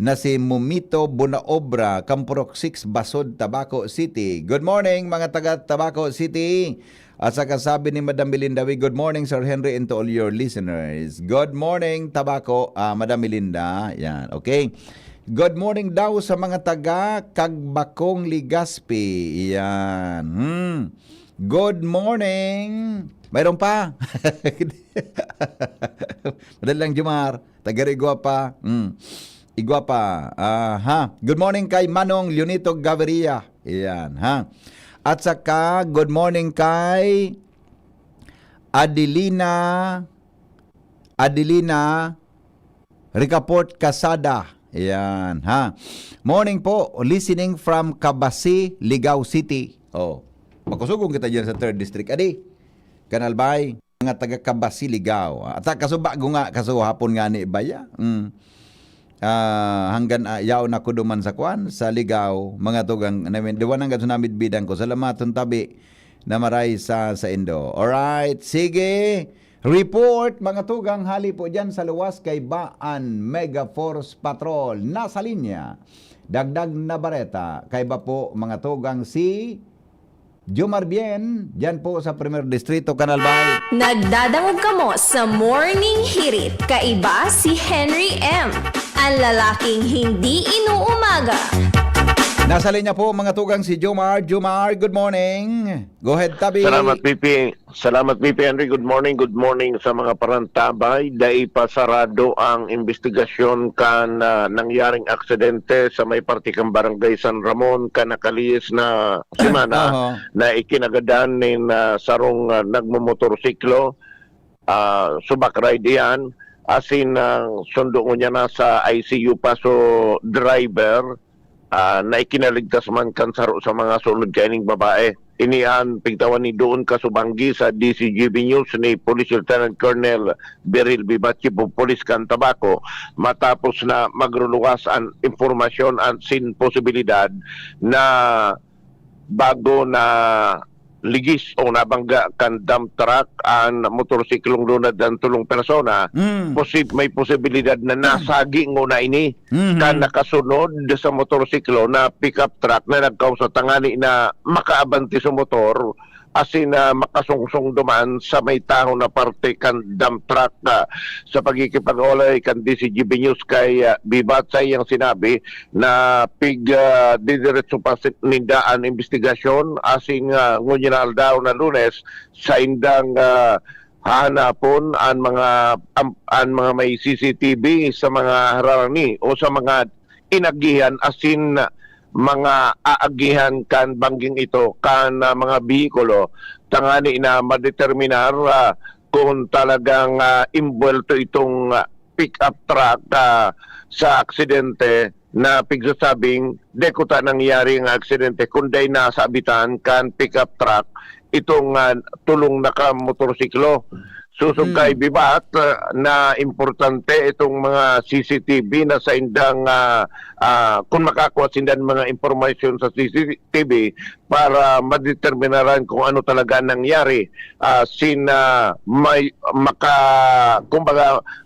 na si Mumito Bunaobra, Kampurok 6, Basod, Tabaco City. Good morning, mga taga Tabaco City. At sa kasabi ni Madam Melinda, good morning, Sir Henry, and to all your listeners. Good morning, Tabaco, Madam Melinda. Yan, okay. Good morning daw sa mga taga Kagbakong, Legazpi. Yan. Good morning. Mayroon pa. Madali lang, Jumar. Taga Iguapa. Iguapa. Good morning kay Manong Leonito Gaviria. Yan, ha. At saka, good morning kay Adelina Ricaport Casada. Ayan, ha. Morning po, listening from Cabasi, Ligao City. Makusugong kita dyan sa 3rd District. Adi, Kanalbay, mga taga Cabasi, Ligao. At kasubago nga, hapon nga ni Ibaya. Hanggang yaw na kuduman sa kwan, sa Ligao, mga tugang, diwan hanggang sunamid bidang ko. Salamaton Tabi na maray sa Indo. Alright, sige. Report, mga tugang, hali po dyan sa luwas kay Baan Mega Force Patrol. Nasa linya, dagdag na bareta. Kay ba po, mga tugang, si Jomar Bien, dyan po sa 1st Distrito, Canalbay. Nagdadamog kamo sa Morning Hirit. Kaiba si Henry M. Ang lalaking hindi inuumaga. Nasa linya po, mga tugang, si Jomar. Jomar, good morning. Go ahead, Tabi. Salamat, Pipi. Salamat, Pipi Henry. Good morning sa mga parantabay. Dahil pasarado ang investigasyon kan nangyaring aksidente sa may partikang barangay San Ramon kanakalis na simana na ikinagadan ni sarong nagmumotorsiklo. Subak ride yan. Asin sundo niya na sa ICU pa so driver. Na ikinaligtas man kan saro sa mga sulod kaning babae. Inian pigtawan ni doon kasubanggi sa DCGB News ni Police Lieutenant Colonel Beryl Bibachi po Police kan Tabaco matapos na magruluwas ang informasyon at sin posibilidad na bago na ligis o nabangga kan dump truck ang motorsiklong lunad ng tulong persona, may posibilidad na nasagi ngo na ini kan nakasunod sa motorsiklo na pickup truck na nagkaw sa tangani na makaabanti sa motor asin na makasungsong dumaan sa may taho na parte kan dump truck sa pagkikipag-olay kan DCGB News kay Bibat sa iyang sinabi na didiretso pa nindaan investigasyon asin ngunyan daw na Lunes sa indang hanapon ang mga may CCTV sa mga hararani o sa mga inagihan asin mga aagihan kan bangging ito kan mga bihikulo tangani na madeterminar kung talagang involved itong pick-up truck sa aksidente na pigsasabing dekuta nangyari ang aksidente kundi nasabitan kan pick-up truck itong tulong naka-motorsiklo. Susog kay Bibat na importante itong mga CCTV na sa indang kung makakuha sindan mga informasyon sa CCTV para madeterminaran kung ano talaga nangyari may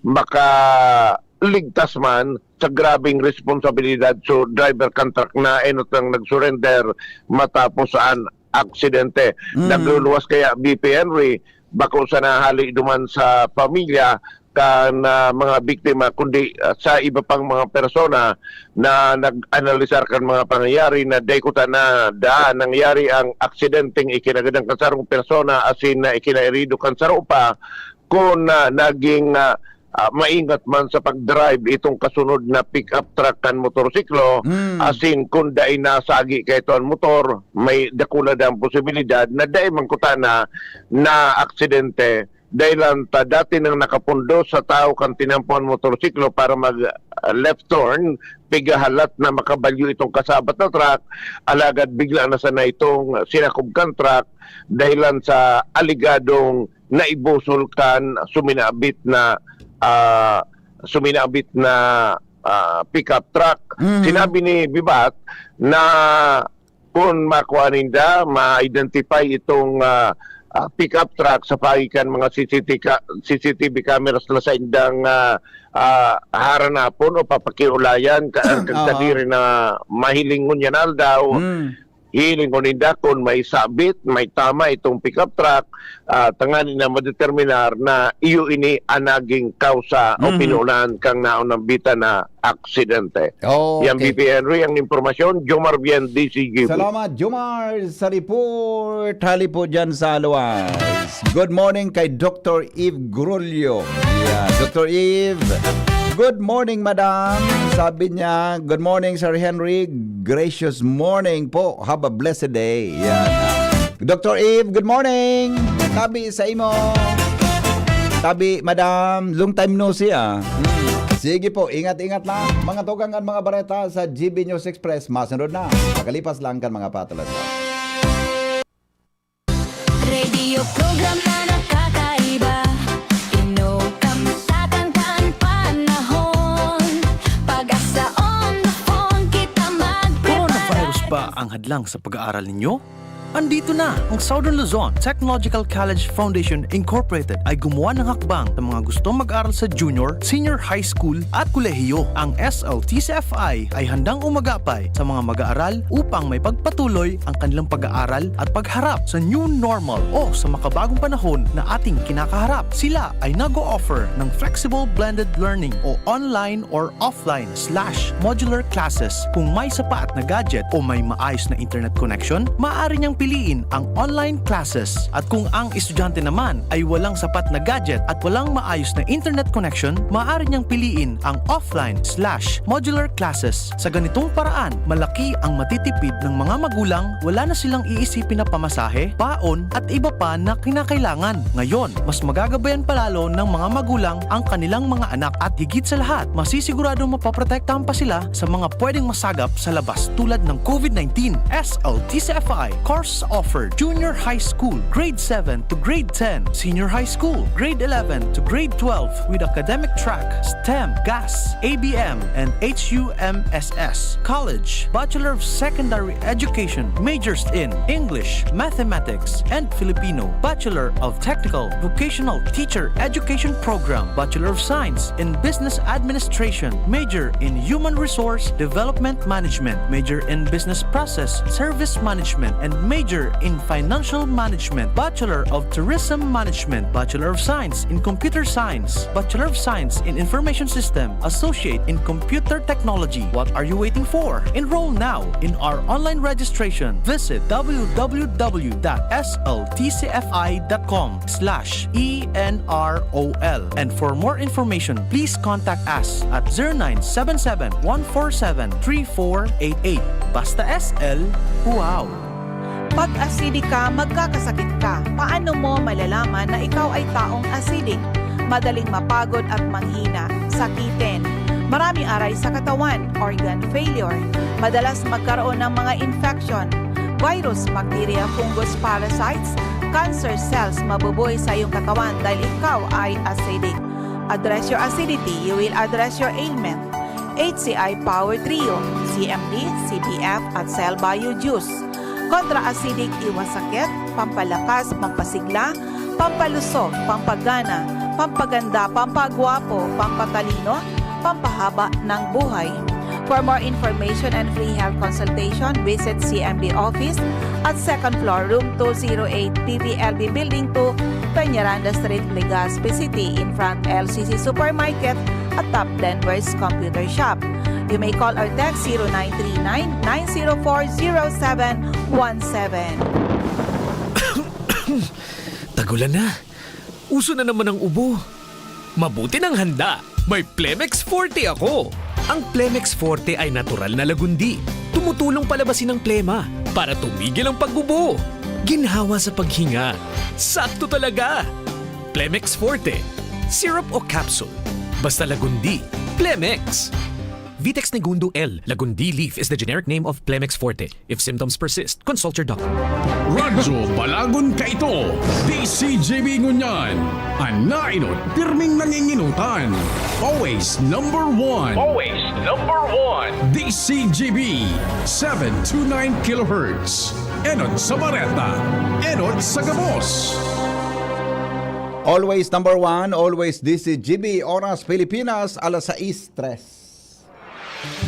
makaligtas man sa grabing responsibilidad so driver contract na enotang nagsurrender matapos ang aksidente. Nagluluwas kaya BP Henry bako sa nahali duman sa pamilya kan mga biktima kundi sa iba pang mga persona na nag-analisar kan mga pangyayari na daykuta na daan nangyari ang aksidenteng ikinagadang kasarong persona asin na ikinairido kan saro pa kung naging maingat man sa pag-drive itong kasunod na pick-up truck kan motorsiklo, asin kung dai nasagi kay ito ang motor, may dakula ang posibilidad na dai mangkutana na aksidente dahil lang dati nang nakapundo sa tao kan tinampuan motorsiklo para mag left turn, pigahalat na makabalyo itong kasabat na truck, alagad bigla na sana itong sinakubkan truck dahilan sa aligadong naibusulkan suminabit na pickup truck. Sinabi ni Bibat na kung makuha ninda, ma-identify itong pickup truck sa pagikan mga CCTV cameras na sa indang haranapon o papakiulayan kadiri na mahilingon yan daw. Hilingon ninda kung may sabit, may tama itong pickup truck, tanganin na madeterminar na iyo ini anaging kausa o pinulan kang naunang bita na aksidente. Yan BP Henry, ang impormasyon, Jomar Bien, DCGV. Salamat, Jomar, sa report. Hali po dyan sa Aluas. Good morning kay Dr. Eve Grulio. Yeah, Dr. Eve. Good morning, madam. Sabi niya, good morning, Sir Henry. Gracious morning po. Have a blessed day. Yan. Dr. Eve, good morning. Tabi sa imo. Tabi, madam. Long time no see, Sige po, ingat-ingat lang. Mga tugang at mga bareta sa GB News Express. Masunod na. Makalipas lang kan mga patalas. Radio program na nakakaiba. Inokam tatandaan panahon. Pag-asa on the phone, kita Coronavirus mag-prepare. ba ang hadlang sa pag-aaral ninyo? Andito na ang Southern Luzon Technological College Foundation Incorporated ay gumawa ng hakbang sa mga gustong mag-aral sa junior, senior high school at kolehiyo. Ang SLTCFI ay handang umagapay sa mga mag-aaral upang may pagpatuloy ang kanilang pag-aaral at pagharap sa new normal o sa makabagong panahon na ating kinakaharap. Sila ay nag-o-offer ng flexible blended learning o online or offline/modular classes. Kung may sapat na gadget o may maayos na internet connection, maaari niyang piliin ang online classes. At kung ang estudyante naman ay walang sapat na gadget at walang maayos na internet connection, maaari niyang piliin ang offline/modular classes. Sa ganitong paraan, malaki ang matitipid ng mga magulang, wala na silang iisipin na pamasahe, baon at iba pa na kinakailangan. Ngayon, mas magagabayan palalo ng mga magulang ang kanilang mga anak at higit sa lahat, masisiguradong mapaprotektahan pa sila sa mga pwedeng masagap sa labas tulad ng COVID-19. SLTCFI course offered junior high school, grade 7 to grade 10, senior high school, grade 11 to grade 12 with academic track, STEM, GAS, ABM, and HUMSS. College, Bachelor of Secondary Education, majors in English, Mathematics, and Filipino. Bachelor of Technical Vocational Teacher Education Program, Bachelor of Science in Business Administration, major in Human Resource Development Management, major in Business Process Service Management, and major in Financial Management, Bachelor of Tourism Management, Bachelor of Science in Computer Science, Bachelor of Science in Information System, Associate in Computer Technology. What are you waiting for? Enroll now in our online registration. Visit www.sltcfi.com/ENROL. And for more information, please contact us at 0977-147-3488. Basta SL, wow! Pag acidic ka, magkakasakit ka. Paano mo malalaman na ikaw ay taong acidic? Madaling mapagod at manghina, sakitin. Maraming aray sa katawan, organ failure. Madalas magkaroon ng mga infection, virus, bacteria, fungus, parasites, cancer cells mabubuhay sa iyong katawan dahil ikaw ay acidic. Address your acidity, you will address your ailment. HCI Power Trio, CMD, CPF at Cell Bio Juice. Kontra-acidic, iwas sakit, pampalakas, pampasigla, pampalusog, pampagana, pampaganda, pampagwapo, pampatalino, pampahaba ng buhay. For more information and free health consultation, visit CMD office at 2nd floor, room 208, PPLB Building 2, Peñaranda Street, Legazpi City, in front LCC Supermarket at Top Denver's Computer Shop. You may call or text 0939-904-0717. Tagulan na. Uso na naman ang ubo. Mabuti ng handa. May Plemex Forte ako. Ang Plemex Forte ay natural na lagundi. Tumutulong palabasin ang plema para tumigil ang pagbubo. Ginhawa sa paghinga. Sakto talaga. Plemex Forte. Syrup o capsule. Basta lagundi. Plemex. Vitex Negundo L. Lagundi leaf is the generic name of Plemex Forte. If symptoms persist, consult your doctor. Radyo Balagon Kaito, DCJB Ngunyan, Anainot, pirming nanginginutan. Always number one. Always number one. DCJB, 729 kHz. Enot sa Bareta, Enot sa Gabos. Always number one, always DCGB, Oras Pilipinas, alas 6:03.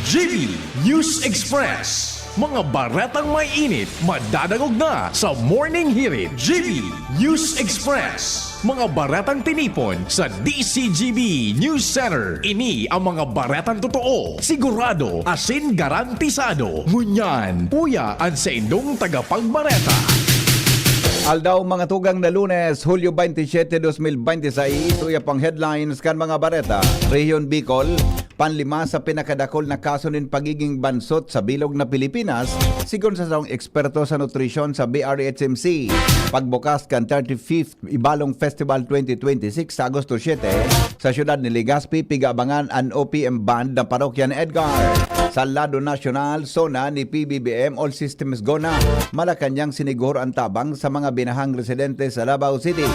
GB News Express. Mga baretang may init, madadagog na sa Morning Hirit. GB News Express. Mga baretang tinipon sa DCGB News Center. Ini ang mga baretang totoo, sigurado, asin garantisado. Ngunyan, puyaan sa indong tagapagbareta. Aldaw mga tugang na Lunes, Hulyo 27, 2026, suya pang headlines kan mga bareta. Rehiyon Bicol, panlima sa pinakadakol na kaso nin pagiging bansot sa bilog na Pilipinas, sigon sa isang eksperto sa nutrisyon sa BRHMC. Pagbukas kan 35th Ibalong Festival 2026 sa Agosto 7, sa siyudad ni Legazpi, pigabangan ang OPM Band ng Parokya ni Edgar. Sa lado nasyonal, zona ni PBBM, all systems go na. Malacanang siniguro ang tabang sa mga binahang residente sa Davao City.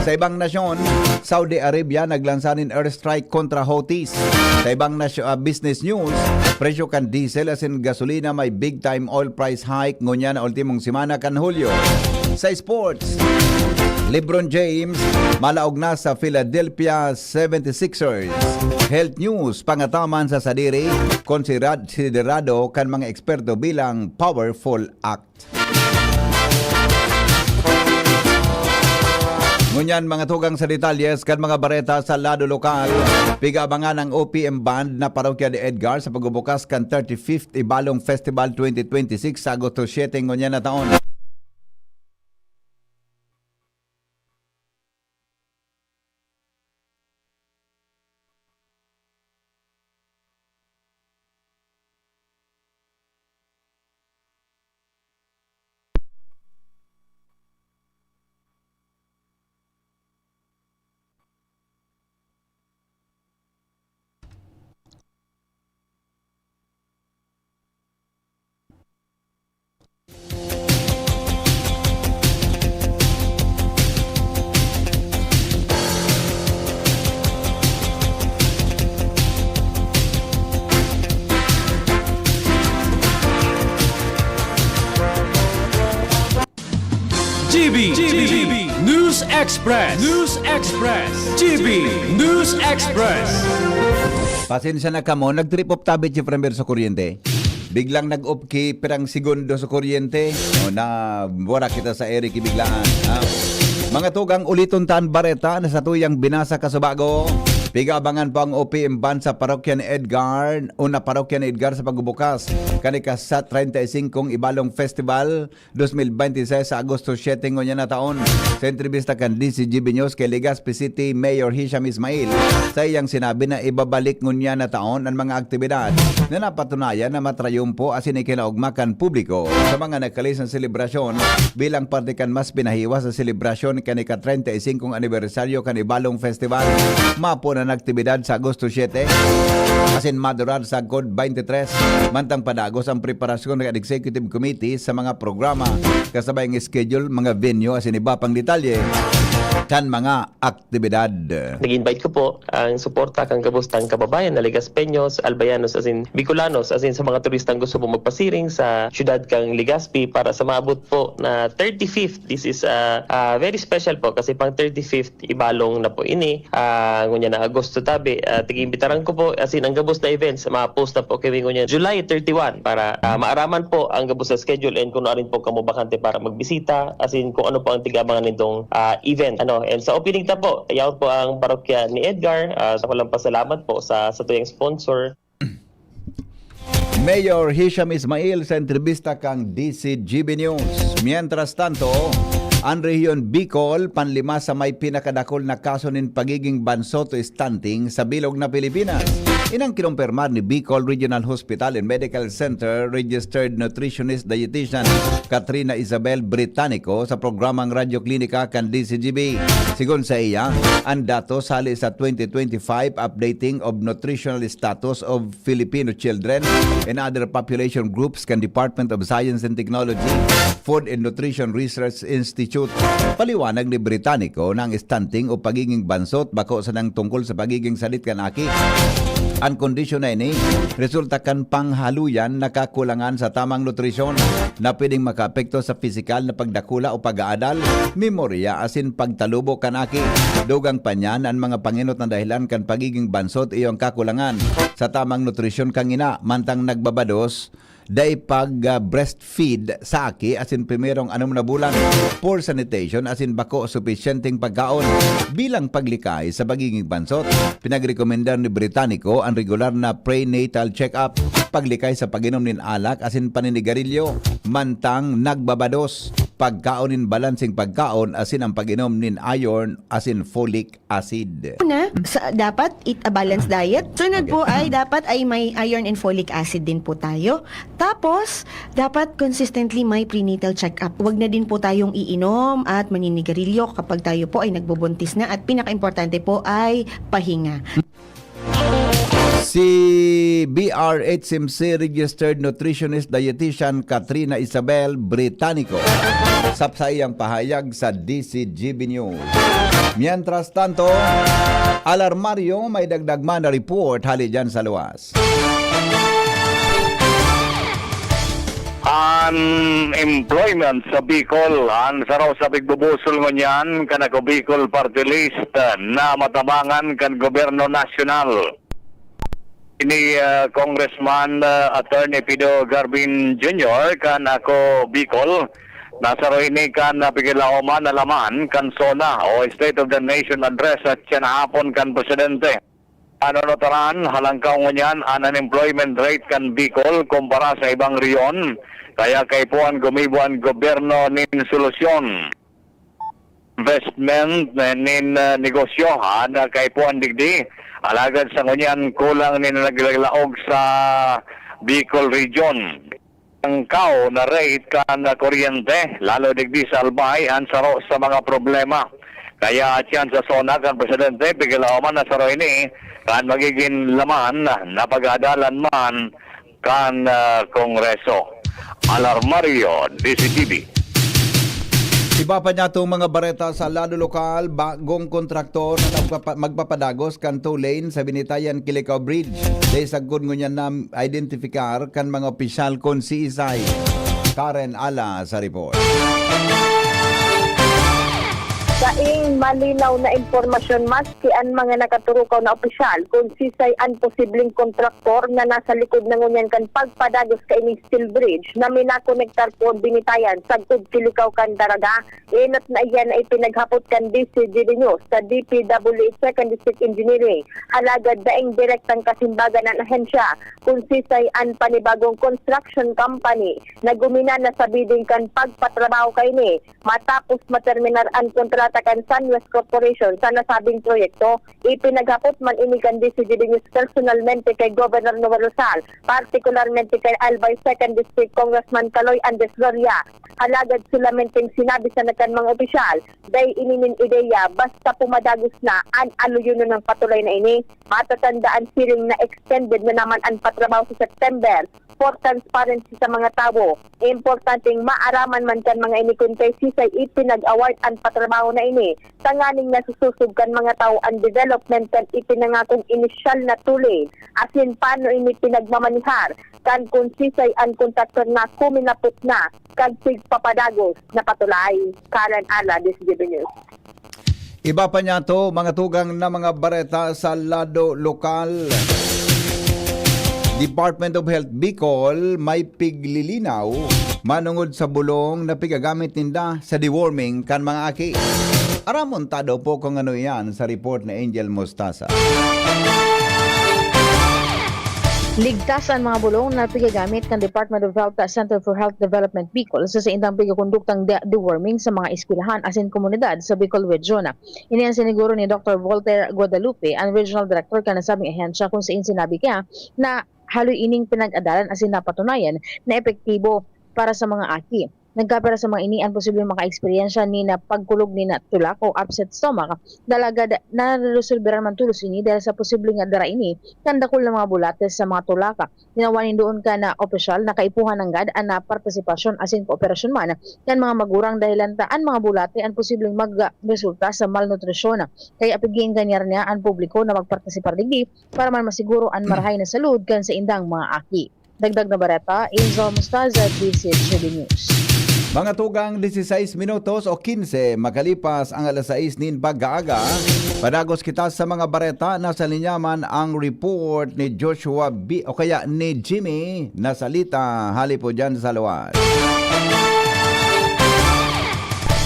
Sa ibang nasyon, Saudi Arabia naglansanin airstrike kontra Houthis. Sa ibang business news, presyo kan diesel as in gasolina may big time oil price hike ngunya na ultimong simana kan Hulyo. Sa sports, LeBron James malaog na sa Philadelphia 76ers. Health news, pangataman sa sadiri, konsiderado kan mga eksperto bilang powerful act. Ngunyan mga tugang sa detalyes kan mga bareta sa lado lokal, pigabangan ang OPM Band na Parokya de Edgar sa pagbubukas kan 35th Ibalong Festival 2026 sa Agosto 7 ngunyan na taon. GB News Express. News Express. GB News Express. Pasensya na kamo, nag-trip of tabit si Premier sa kuryente. Biglang nag-off ki perang segundo sa kuryente. O na wala kita sa ere kibiglaan. Mga tugang uliton tan bareta na sa tuyang binasa kasubago. Pigabangan po ang OPM Band sa Parokya ni Edgar, una Parokya ni Edgar sa pagbubukas. Kanika sa 35 Ibalong Festival 2026 sa Agosto 7 ngonya na taon. Sa entrevista kan DCGB News kay Legazpi City Mayor Hisham Ismail, sa iyang sinabi na ibabalik ngonya na taon ang mga aktibidad na napatunayan na matrayumpo asin ikinaugmakan publiko sa mga nagkalisang selebrasyon bilang parte kan mas pinahiwas sa selebrasyon kanika 35 anibersaryo kan Ibalong Festival. Mapo na aktibidad sa Agosto 7 asin madurar sa God 23 mantang padagos ang preparasyon ng Executive Committee sa mga programa kasabay ang schedule, mga venue asin iba pang detalye kan mga aktibidad. Nag-invite ko po ang suporta kang kabustang kababayan na Legazpeños, Albayanos asin Bicolanos asin sa mga turistang gusto po magpasiring sa syudad kang Legazpi para sa maabot po na 35th. This is very special po kasi pang 35th Ibalong na po ini. Ngunya na Agosto tabi. Tig-imbitaran ko po asin ang gabos na events. Ma-post na po kami ngunya July 31 para maaraman po ang gabos na schedule and kung ano rin po kamo bakante para magbisita asin kung ano po ang tigabangan nitong event. And sa opening ta po, ayaw po ang Parokya ni Edgar. Sa kulang pasalamat po sa tuyang sponsor. Mayor Hisham Ismail sa entrevista kang DCGB News. Mientras tanto, Ang rehiyon Bicol, panlima sa may pinakadakol na kaso nin pagiging bansoto stunting sa bilog na Pilipinas. Inang kinumpirmar ni Bicol Regional Hospital and Medical Center registered nutritionist dietitian Katrina Isabel Britannico sa programang Radyo Klinika kan DCGB. Sigon sa iya, ang datos sali sa 2025 updating of nutritional status of Filipino children and other population groups kan Department of Science and Technology, Food and Nutrition Research Institute. Paliwanag ni Britannico na ang stunting o pagiging bansot bako sa nang tungkol sa pagiging salit kan aki. Ang kondisyon na ini, resulta kan panghaluyan na kakulangan sa tamang nutrisyon na pwedeng makaapekto sa pisikal na pagdakula o pag-aadal, memorya asin pagtalubo kan aki. Dugang pa niyan ang mga panginot na dahilan kan pagiging bansot iyong kakulangan sa tamang nutrisyon kang ina, mantang nagbabados, day pag-breastfeed sa aki asin primerong 6 na bulan, poor sanitation asin bako sufisyenteng pagkaon bilang paglikay sa pagiging bansot. Pinagrekomendar ni Britannico ang regular na prenatal check-up, paglikay sa pag-inom nin alak asin paninigarilyo, mantang nagbabados, pagkaonin balancing pagkaon asin ang pag-inom nin iron asin folic acid. Dapat eat a balanced diet. Sunod po ay dapat ay may iron and folic acid din po tayo. Tapos, dapat consistently may prenatal check-up. Huwag na din po tayong iinom at maninigarilyo kapag tayo po ay nagbubuntis na. At pinaka-importante po ay pahinga. Si BRHMC Registered Nutritionist Dietitian Katrina Isabel Britannico sa iyang pahayag sa DCGB News. Mientras tanto, alarmaryo may dagdagman na report hali dyan sa luwas. Unemployment sa Bicol, ang saraw sa bigbubusol ngunyan kanako Bicol Party List na matabangan kan Gobyerno Nasyonal. Ini Congressman Attorney Pido Garbin Jr. kan ako Bicol, nasaro ini kan pigilauman na laman kan SONA o State of the Nation Address at siya hapon kan Presidente. Ano notaran, halangkaw ngunyan ang unemployment rate kan Bicol kumpara sa ibang riyon, kaya kay puan gumibuan gobyerno nin solusyon. Investment nin negosyo kay puan digdi, alagad sa ngunyan kulang nin naglaog sa Bicol region. Ang kao na rate kan kuryente, lalo digdi sa Albay, ang saro sa mga problema. Kaya atyan sa SONA kan Presidente, pigilauman na saro ini, kan magiging laman na pag-adalan man kan Kongreso. Alarmaryo, DCTV. Iba pa niya itong mga bareta sa lado lokal, bagong kontraktor na magpapadagos kan 2 lane sa Binitayan Kilikaw Bridge. Dahil sa good ngunyan na identifikar kan mga opisyal kon si Isay. Karen Ala sa report. Daing malinaw na impormasyon maski ang mga nakaturukaw na opisyal kung sisay ang posibleng kontraktor na nasa likod ng ngunyan kan pagpadagos ka ining steel bridge na minakonektar po Binitayan sa Kilikaw kan Daraga. Inot na iyan ay pinaghapot kan DCGB News sa DPWH 2nd District Engineering. Alagad daing direktang kasimbagan ng ahensya kung sisay ang panibagong construction company na gumina na sa bidding kan pagpatrabaho kay ni matapos materminar ang kontrata kan Sunwest Corporation sa nasabing proyekto. Ipinaghapot man ini kan DCGB News personalmente kay Governor Noel Rosal, partikularmente kay Albay 2nd District Congressman Caloy Andres Gloria. Alagad sulamenteng sinabi sa nakan mga opisyal, day ininin ideya basta pumadagos na an aluyuno ng patuloy na ini. Matatandaan siring na extended na naman ang patrabaho sa September for transparency sa mga tao. Importanteng maaraman man kan mga ini kung kay sisay ipinag-award ang patrabaho na ini. Tanganing nasususog kan mga tao ang development kan ipinangakong inisyal na tuloy. Asin paano ini pinagmamanihar kan kung sisay ang kontraktor na kuminapot na kan papadagos na patulay. Karen Ala, DCGB News. Iba pa niya to, mga tugang na mga bareta sa lado lokal. Department of Health Bicol may piglilinaw manungod sa bulong na pigagamit ninda sa deworming kan mga aki. Aramon tado po kung ano yan sa report na Angel Mostasa. Ligtas ang mga bulong na pigagamit ng Department of Health Center for Health Development Bicol sa indang pigakonduktang deworming sa mga eskwelahan asin komunidad sa Bicol Region. Ini ang siniguro ni Dr. Voltaire Guadalupe, ang Regional Director ka nasabing ahensya, kung saan sinabi kaya na haloy ining pinag-adalan asin napatunayan na epektibo para sa mga aki. Nagkapera sa mga ini ang posibleng maka-eksperyensya ni na pagkulog ni na tulak o upset stomach. Dalaga na resolveran man tulos ini dahil sa posibleng dara ini kandakol ng mga bulates sa mga tulaka. Ginawanin doon ka na opisyal na kaipuhan ng GAD ang na partisipasyon asin kooperasyon man kan mga magurang dahil taan mga bulate ang posibleng magresulta sa malnutrisyon. Kaya apigin kanyar niya ang publiko na magpartisipar digdi para man masiguro ang marahay na salud kan sa indang mga aki. Dagdag na bareta, Angel Mustaza, DCHB News. Mga tugang 16 minutos o 15 makalipas ang alas 6 nin pag-aaga. Padagos kita sa mga bareta. Nasa linyaman ang report ni Joshua B. o kaya ni Jimmy. Nasalita, hali po dyan sa luwas.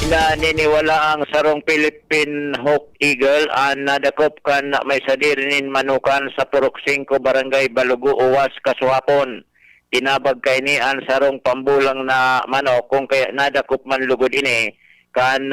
Naniniwala ang sarong Philippine Hawk Eagle ang nadakop kan na may sadirinin manukan sa Purok 5 Barangay Balugo, Uwas, Kasuhapon. Tinabag kay ni ang sarong pambulang na manok kung kaya nadakop man lugod ini kan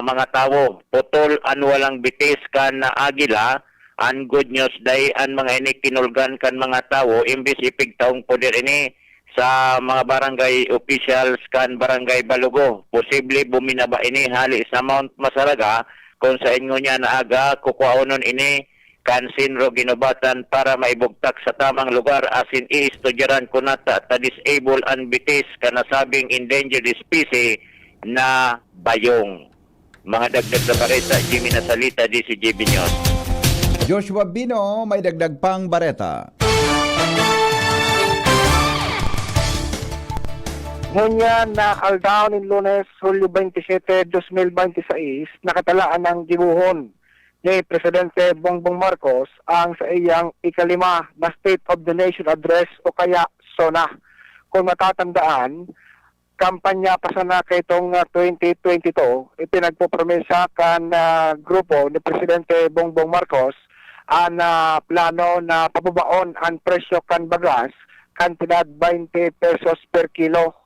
mga tawo. Putol an walang bitis kan agila. Ang good news day ang mga ini kinulgan kan mga tawo imbis ipigtaong poder ini sa mga barangay officials kan Barangay Balugo. Posible buminaba ini hali sa Mount Masaraga kung sa inyo niya na aga kukuaunon ini kan sinro ginubatan para maibugtak sa tamang lugar asin i-estudyaran ko na ta disable and bitis kanasabing endangered species na bayong. Mga dagdag na bareta, Jimmy Nasalita, DCJB News. Joshua Bino, may dagdag pang bareta. Ngunyan na aldaw ni Lunes, Hulyo 27, 2026, nakatalaan ng dibuhon ni Presidente Bongbong Marcos ang sa iyang ikalima na State of the Nation Address o kaya SONA. Kung matatandaan, kampanya pa sana kay itong 2022, ipinagpopromesa kan grupo ni Presidente Bongbong Marcos ang plano na pababaon ang presyo kan bagas kantidad 20 pesos per kilo.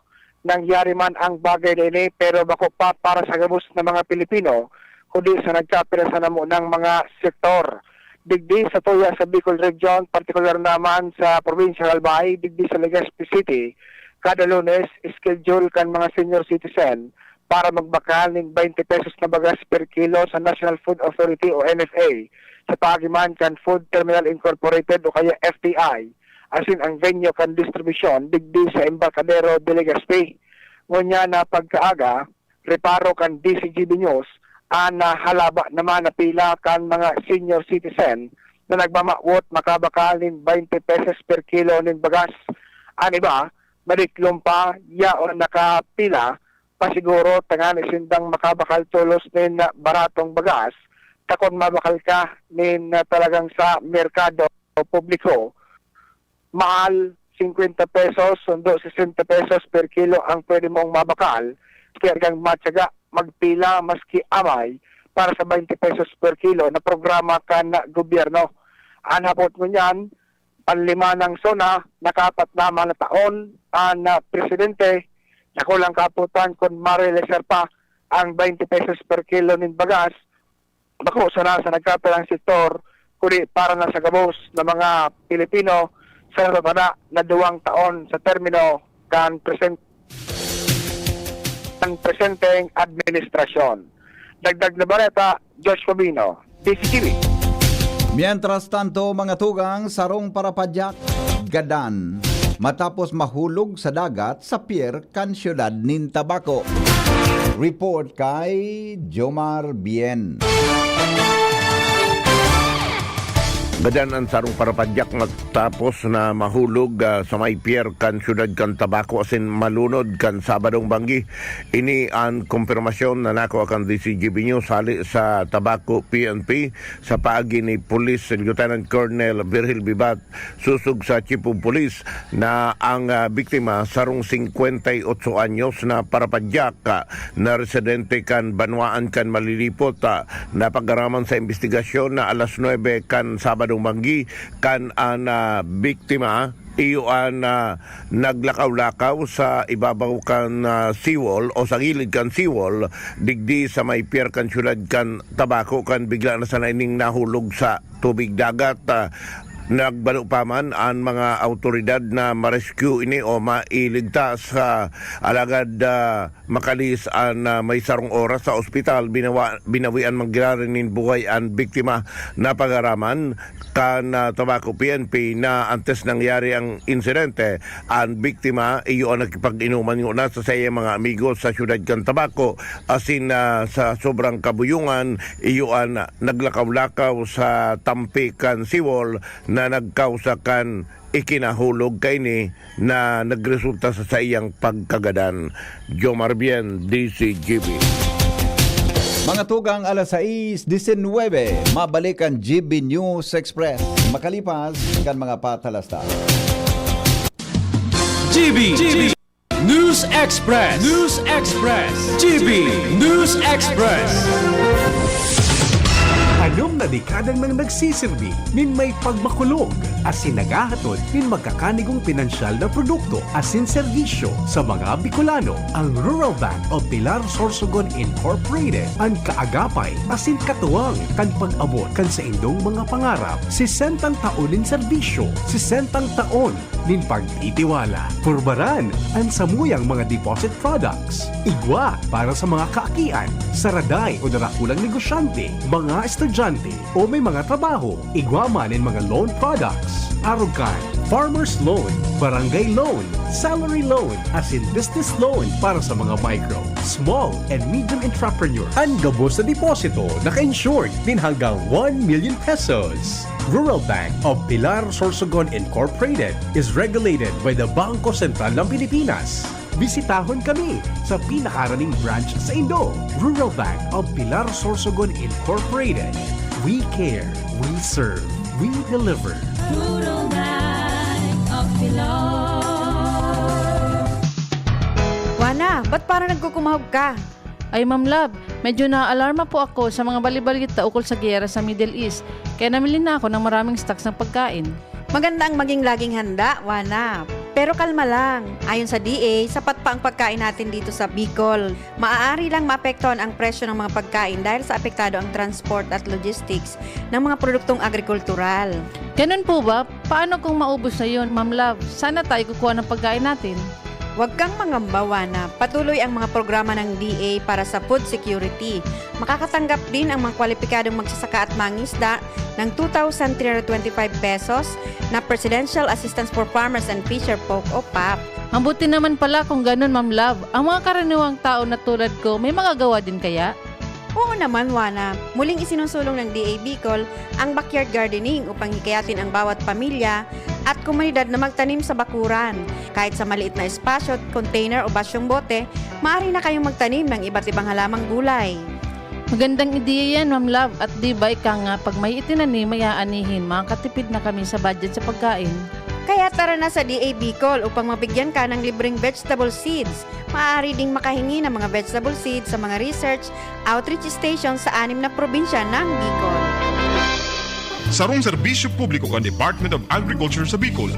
Nangyari man ang bagay na ini pero bako pa para sa gabos ng mga Pilipino kundi sa nagkapira sa namo ng mga sektor. Digdi sa tuya sa Bicol Region, partikular naman sa probinsya ng Albay, digdi sa Legazpi City, kada Lunes, schedule kan mga senior citizen para magbakal ng 20 pesos na bagas per kilo sa National Food Authority o NFA sa pagiman kan Food Terminal Incorporated o kaya FTI. Asin ang venue kan distribution digdi sa Embarcadero de Legazpi. Ngunya na pagkaaga, reparo kan DCGB News, halaba naman na pila kan mga senior citizen na nagmamawot makabakalin 20 pesos per kilo ng bagas. Ang iba, madiklom pa, yaon nakapila, pasiguro tangan isindang makabakal tulos ng baratong bagas, takon mabakal ka ng talagang sa merkado o publiko, mahal 50 pesos, sundo 60 pesos per kilo ang pwede mong mabakal, kaya kang matyaga magpila maski amay para sa 20 pesos per kilo na programa kan na gobyerno. Anhapot mo niyan, panlima ng SONA, nakapat naman na taon, ang presidente, nakulang kaputan kung marileser pa ang 20 pesos per kilo ng bagas, bako sana sa nagkapilang sektor, kundi para na sa gabos ng mga Pilipino sa babana na 2 taon sa termino kan presenteng administrasyon. Dagdag na bareta, Josh Fabino, DCTV. Mientras tanto, mga tugang, sarong parapadyak, gadan, matapos mahulog sa dagat sa pier kan siyudad nin Tabaco. Report kay Jomar Bien. Gadan ang sarong parapadyak matapos na mahulog sa may pier kan siyudad kan Tabaco asin malunod kan Sabadong Banggi. Ini ang konfirmasyon na nako akan DCGB News hali sa Tabaco PNP sa paagi ni Police Lieutenant Colonel Virgil Bibat susug sa Chief of Police na ang biktima sarong 58 anyos na parapadyak na residente kan Banwaan kan Malilipot napagaraman sa investigasyon na alas 9 kan Sabado dumanggi kan an biktima iyo an naglakaw-lakaw sa ibabaw kan seawall o sa gilid kan seawall digdi sa may pier kan syudad kan Tabaco kan bigla na sa naining nahulog sa tubig dagat. Nagbalo pa man ang mga autoridad na ma-rescue ini o mailigtas alagad makalis ang may sarong oras sa ospital. Binawian manggirarin buhay ang biktima na pagaraman kan Tabaco PNP na antes nangyari ang insidente. Ang biktima iyo ang nakipag-inuman yun na sa mga amigos sa syudad kan Tabaco asin sa sobrang kabuyungan iyo ang naglakaw-lakaw sa tampi kan seawall na nagkausakan ikinahulog kay ni na nagresulta sa iyang pagkagadan. Jomar Bien, DCGB. Mga tugang alas 6:19, mabalik ang GB News Express. Makalipas kan mga patalasta. GB News Express. News Express. GB News Express. Anom na dekadang nang nagsisilbi min may pagmakulog asin nagahatod min magkakanigong pinansyal na produkto asin serbisyo sa mga Bicolano. Ang Rural Bank of Pilar Sorsogon Incorporated ang kaagapay asin katuwang kan pag-abot kan sa indong mga pangarap. 60 taon nin serbisyo, 60 taon nin pagtitiwala. Purbaran ang samuyang mga deposit products. Igwa para sa mga kaakian, saraday o darakulang negosyante, mga estudyante o may mga trabaho. Igwa man in mga loan products. Arugan, farmer's loan, barangay loan, salary loan, as in business loan para sa mga micro, small, and medium entrepreneur. Ang gabos na deposito naka-insured din hanggang 1 million pesos. Rural Bank of Pilar Sorsogon Incorporated is regulated by the Bangko Sentral ng Pilipinas. Bisitahon kami sa pinakaraning branch sa Indo. Rural Bank of Pilar Sorsogon Incorporated. We care, we serve, we deliver. Rural Bank of Pilar. Wana, ba't parang nagkukumahog ka? Ay Ma'am Love, medyo na-alarma po ako sa mga balibalita ukol sa giyera sa Middle East. Kaya namili na ako ng maraming stocks ng pagkain. Maganda ang maging laging handa, Wana. Pero kalma lang. Ayon sa DA, sapat pa ang pagkain natin dito sa Bicol. Maaari lang maapektuhan ang presyo ng mga pagkain dahil sa apektado ang transport at logistics ng mga produktong agrikultural. Ganun po ba? Paano kung maubos na yun, Ma'am Love? Sana tayo kukuha ng pagkain natin. Huwag kang mangamba, Wana. Patuloy ang mga programa ng DA para sa food security. Makakatanggap din ang mga kwalipikadong magsasaka at mangisda ng 2,325 pesos na Presidential Assistance for Farmers and Fisher Folk o PAP. Ang buti naman pala kung ganun, Ma'am Love. Ang mga karaniwang tao na tulad ko, may magagawa din kaya? Oo naman, Wana. Muling isinusulong ng DA Bicol ang backyard gardening upang hikayatin ang bawat pamilya at komunidad na magtanim sa bakuran. Kahit sa maliit na espasyo, container o basyong bote, maaari na kayong magtanim ng iba't ibang halamang gulay. Magandang ideya yan, Ma'am Love. At di ba ika nga, pag may itinanim, may aanihin, makakatipid na kami sa budget sa pagkain. Kaya tara na sa DA Bicol upang mabigyan ka ng libreng vegetable seeds. Maaari ding makahingi ng mga vegetable seeds sa mga research outreach stations sa 6 na probinsya ng Bicol. Sarong serbisyo publiko kan Department of Agriculture sa Bicol.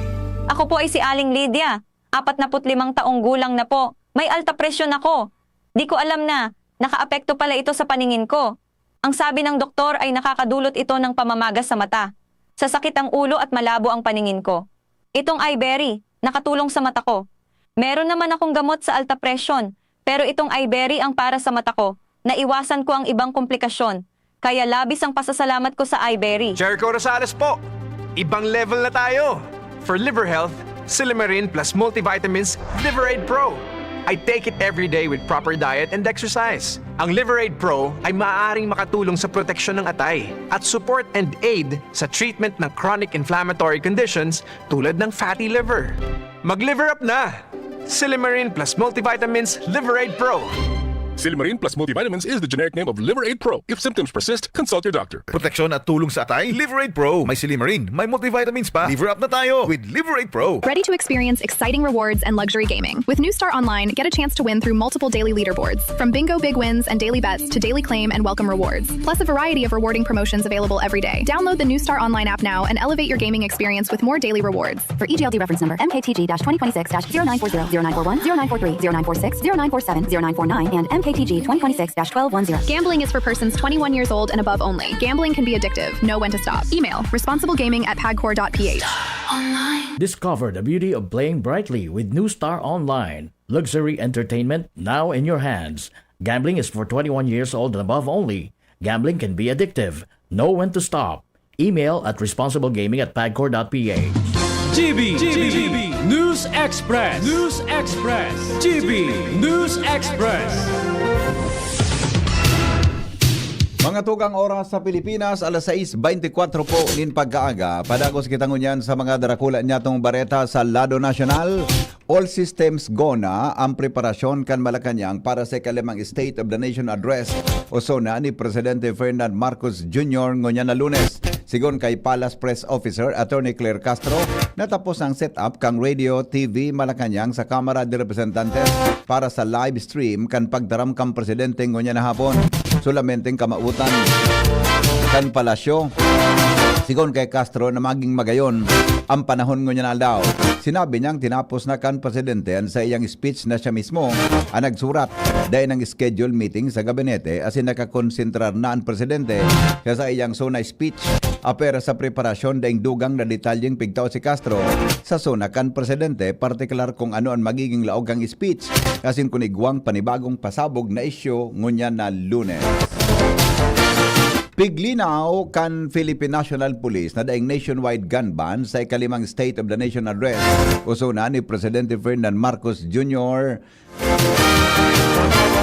Ako po ay si Aling Lydia. 45 taong gulang na po. May alta presyon ako. Di ko alam na nakaapekto pala ito sa paningin ko. Ang sabi ng doktor ay nakakadulot ito ng pamamagas sa mata. Sasakit ang ulo at malabo ang paningin ko. Itong iBerry, nakatulong sa mata ko. Meron naman akong gamot sa alta presyon, pero itong iBerry ang para sa mata ko. Naiwasan ko ang ibang komplikasyon. Kaya labis ang pasasalamat ko sa iBerry. Jericho Rosales po. Ibang level na tayo. For liver health, Silimarin plus multivitamins, Liverade Pro. I take it every day with proper diet and exercise. Ang Liverade Pro ay maaaring makatulong sa proteksyon ng atay at support and aid sa treatment ng chronic inflammatory conditions tulad ng fatty liver. Mag-liver up na! Silimarin plus multivitamins Liverade Pro. Silimarin plus multivitamins is the generic name of Liver 8 Pro. If symptoms persist, consult your doctor. Proteksyon at tulong sa atay, Liver 8 Pro. May Silimarin, may multivitamins pa. Liver up na tayo with Liver 8 Pro. Ready to experience exciting rewards and luxury gaming. With New Star Online, get a chance to win through multiple daily leaderboards, from bingo big wins and daily bets to daily claim and welcome rewards, plus a variety of rewarding promotions available every day. Download the New Star Online app now and elevate your gaming experience with more daily rewards. For EGLD reference number MKTG-2026-0940, 0941, 0943, 0946, 0947, 0949, and MKTG-2026-1210. Gambling is for persons 21 years old and above only. Gambling can be addictive. Know when to stop. Email responsiblegaming@pagcor.ph. Discover the beauty of playing brightly with New Star Online. Luxury entertainment now in your hands. Gambling is for 21 years old and above only. Gambling can be addictive. Know when to stop. Email at responsiblegaming@pagcor.ph. GB News Express. GB News Express. Mga tugang oras sa Pilipinas, alas 6:24 po nin pagkaaga. Padagos kita ngunyan sa mga darakula niya tong bareta sa Lado Nacional. All systems go na ang preparasyon kan Malacanang para sa ikalimang State of the Nation Address o SONA ni Presidente Ferdinand Marcos Jr. ngunyan na Lunes. Sigon kay Palace Press Officer Attorney Claire Castro, natapos ang setup kang Radio TV Malacanang sa Kamara de Representantes para sa live stream kan pagdaram kang Presidente ngunyan na hapon. Sulamenteng kamautan kan palasyo. Sigon kay Castro na maging magayon ang panahon ngunyan na daw. Sinabi niyang tinapos na kan Presidente sa iyang speech na siya mismo ang nagsurat dahil ng schedule meeting sa gabinete asin nakakonsentrar na ang Presidente sa iyang SONA speech. Apera sa preparasyon daing dugang na detalyeng pigtaw si Castro sa SONA kan Presidente, partikular kung ano ang magiging laog ang speech kasin kunigwang panibagong pasabog na isyo ngunyan na Lunes. Piglinaw kan Philippine National Police na daing nationwide gun ban sa ikalimang State of the Nation Address o SONA ni Presidente Ferdinand Marcos Jr.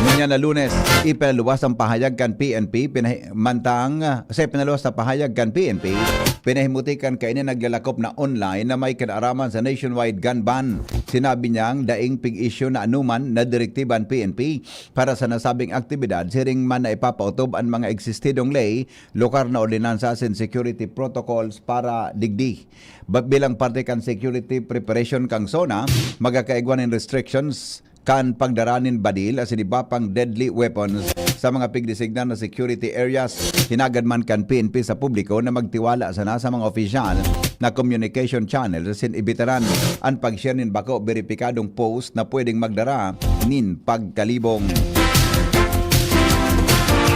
Ngunyan na Lunes, ipinaluwas ang pahayag kan PNP, pinaluwas sa pahayag kan PNP, pinahimutikan kainin naglalakop na online na may kinaaraman sa nationwide gun ban. Sinabi niyang daing pig-issue na anuman na direktiban PNP para sa nasabing aktibidad, siring man na ipapautob ang mga eksistidong lay, lokal na ordinansa and security protocols para digdi. Bilang parte kan security preparation kang SONA, magkakaigwan ng restrictions kan pagdaranin badil as iba pang deadly weapons sa mga pigdesignan na security areas. Hinagad man kan PNP sa publiko na magtiwala sa nasa mga opisyal na communication channels sin ibitaran ang pag-share nin bako beripikadong post na pwedeng magdara nin pagkalibong.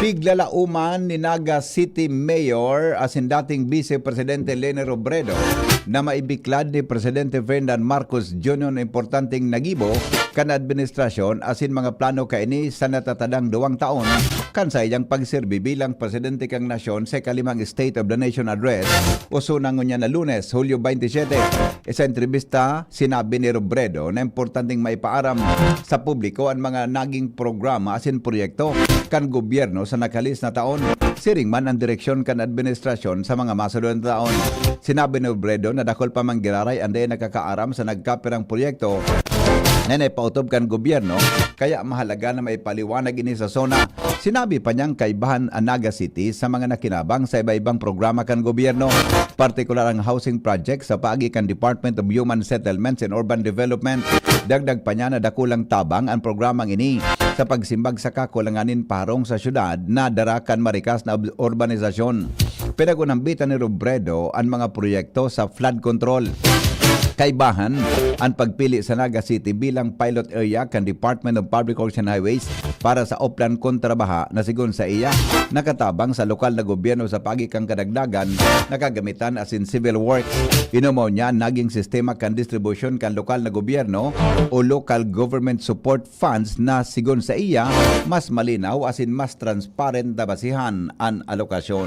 Piglalauman ni Naga City Mayor asin dating Vice Presidente Leni Robredo na maibiklad ni Presidente Ferdinand Marcos Jr. na importanteng nagibo kan administrasyon asin mga plano kaini sa natatadang 2 taon kan sa iyang pagserbi bilang Presidente kang nasyon sa kalimang State of the Nation Address o sunang niya na Lunes, Hulyo 27. Sa entrevista, sinabi ni Robredo na importanteng maipaaram sa publiko ang mga naging programa asin proyekto kan gobyerno sa nakalis na taon. Siring man ang direksyon kan administrasyon sa mga masunod na taon. Sinabi ni Robredo na dakol pa mang giraray anday nakakaaram sa nagkapirang proyekto na naipautob kan gobyerno, kaya mahalaga na may paliwanag ini sa SONA. Sinabi pa niyang kaibahan ang Naga City sa mga nakinabang sa iba-ibang programa kan gobyerno, partikular ang housing project sa paagi kan Department of Human Settlements and Urban Development. Dagdag pa niya na dakulang tabang ang programang ini sa pagsimbag sa kakulanganin parong sa syudad na darakan marikas na urbanisasyon. Pinagunambitan ni Robredo ang mga proyekto sa flood control. Kaibahan ang pagpili sa Naga City bilang pilot area kan Department of Public Works and Highways para sa Oplan kontrabaha na sigon sa iya nakatabang sa lokal na gobyerno sa pagikang kadagdagan nakagamitan as in civil works. Inumaw niya naging sistema kan distribution kan lokal na gobyerno o local government support funds na sigon sa iya mas malinaw as in mas transparent na basihan ang alokasyon.